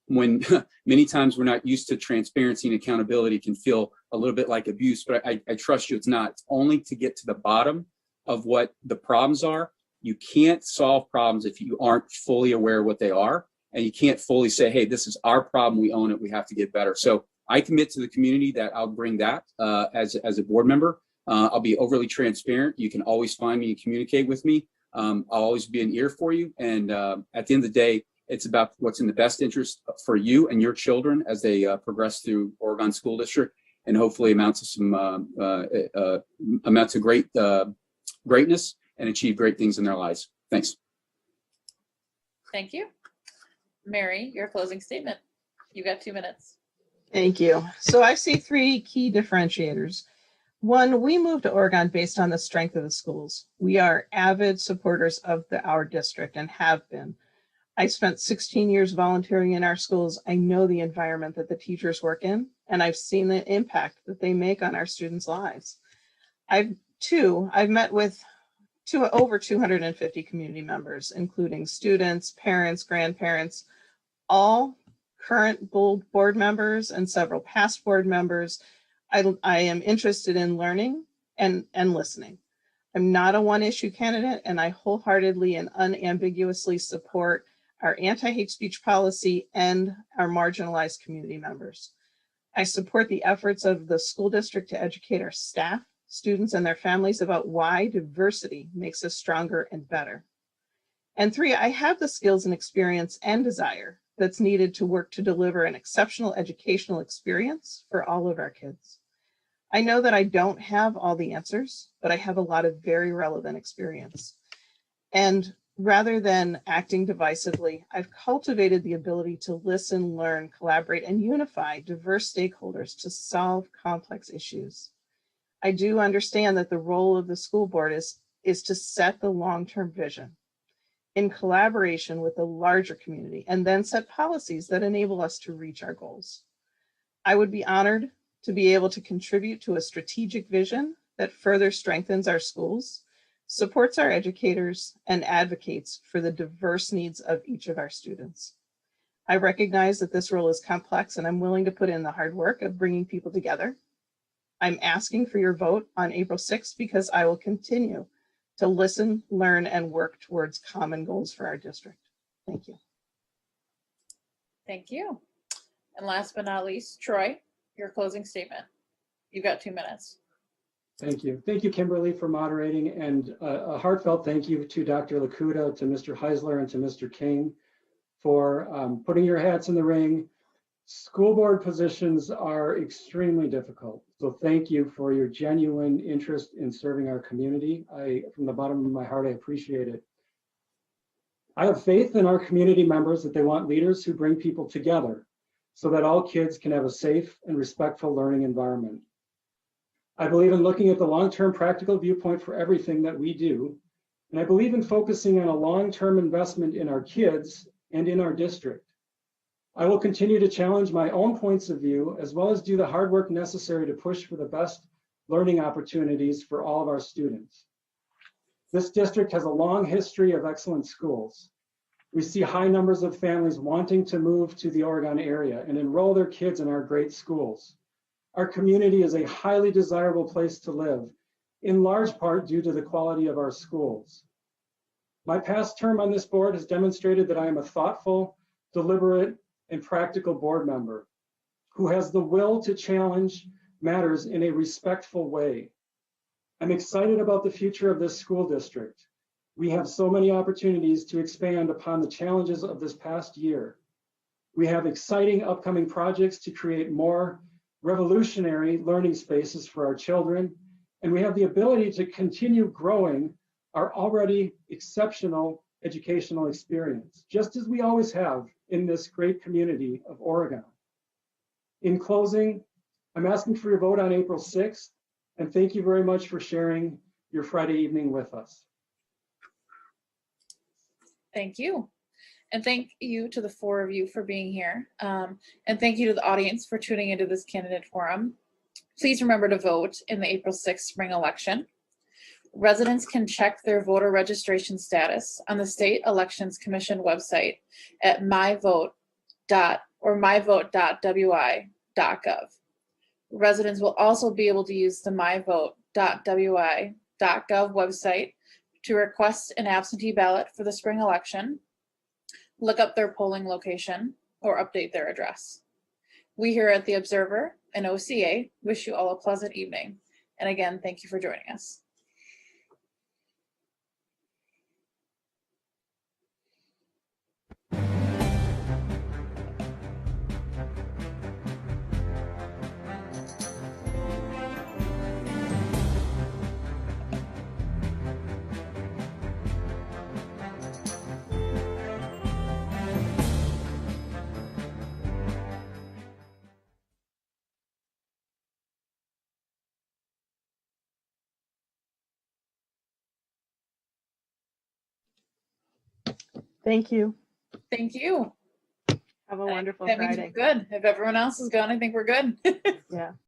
[SPEAKER 2] when many times we're not used to transparency and accountability. Can feel a little bit like abuse, but I trust you, it's not. It's only to get to the bottom of what the problems are. You can't solve problems if you aren't fully aware of what they are, and you can't fully say, hey, this is our problem, we own it, we have to get better. So I commit to the community that I'll bring that as a board member. I'll be overly transparent. You can always find me and communicate with me. I'll always be an ear for you. And at the end of the day, it's about what's in the best interest for you and your children as they progress through Oregon School District, and hopefully amount to greatness and achieve great things in their lives. Thanks.
[SPEAKER 1] Thank you. Mary, your closing statement. You got 2 minutes.
[SPEAKER 4] Thank you. So I see 3 key differentiators. 1, we moved to Oregon based on the strength of the schools. We are avid supporters of our district and have been. I spent 16 years volunteering in our schools. I know the environment that the teachers work in, and I've seen the impact that they make on our students' lives. I've met with over 250 community members, including students, parents, grandparents, all current board members and several past board members, I am interested in learning and listening. I'm not a one-issue candidate, and I wholeheartedly and unambiguously support our anti-hate speech policy and our marginalized community members. I support the efforts of the school district to educate our staff, students, and their families about why diversity makes us stronger and better. And 3, I have the skills and experience and desire that's needed to work to deliver an exceptional educational experience for all of our kids. I know that I don't have all the answers, but I have a lot of very relevant experience. And rather than acting divisively, I've cultivated the ability to listen, learn, collaborate, and unify diverse stakeholders to solve complex issues. I do understand that the role of the school board is to set the long-term vision in collaboration with the larger community and then set policies that enable us to reach our goals. I would be honored to be able to contribute to a strategic vision that further strengthens our schools, supports our educators, and advocates for the diverse needs of each of our students. I recognize that this role is complex, and I'm willing to put in the hard work of bringing people together. I'm asking for your vote on April 6th because I will continue to listen, learn, and work towards common goals for our district. Thank you.
[SPEAKER 1] Thank you. And last but not least, Troy, your closing statement. You've got 2 minutes.
[SPEAKER 5] Thank you. Thank you, Kimberly, for moderating, and a heartfelt thank you to Dr. Lakuta, to Mr. Heisler, and to Mr. King for putting your hats in the ring. School board positions are extremely difficult, so thank you for your genuine interest in serving our community. From the bottom of my heart, I appreciate it. I have faith in our community members that they want leaders who bring people together so that all kids can have a safe and respectful learning environment. I believe in looking at the long-term practical viewpoint for everything that we do, and I believe in focusing on a long-term investment in our kids and in our district. I will continue to challenge my own points of view, as well as do the hard work necessary to push for the best learning opportunities for all of our students. This district has a long history of excellent schools. We see high numbers of families wanting to move to the Oregon area and enroll their kids in our great schools. Our community is a highly desirable place to live, in large part due to the quality of our schools. My past term on this board has demonstrated that I am a thoughtful, deliberate, and practical board member who has the will to challenge matters in a respectful way. I'm excited about the future of this school district. We have so many opportunities to expand upon the challenges of this past year. We have exciting upcoming projects to create more revolutionary learning spaces for our children, and we have the ability to continue growing our already exceptional educational experience, just as we always have in this great community of Oregon. In closing, I'm asking for your vote on April 6th, and thank you very much for sharing your Friday evening with us.
[SPEAKER 1] Thank you. And thank you to the 4 of you for being here. And thank you to the audience for tuning into this candidate forum. Please remember to vote in the April 6th spring election. Residents can check their voter registration status on the State Elections Commission website at myvote.wi.gov. Residents will also be able to use the myvote.wi.gov website to request an absentee ballot for the spring election, look up their polling location, or update their address. We here at The Observer and OCA wish you all a pleasant evening. And again, thank you for joining us.
[SPEAKER 4] Thank you.
[SPEAKER 1] Thank you.
[SPEAKER 4] Have a wonderful
[SPEAKER 1] That means
[SPEAKER 4] Friday.
[SPEAKER 1] we're good. If everyone else is gone, I think we're good.
[SPEAKER 4] Yeah.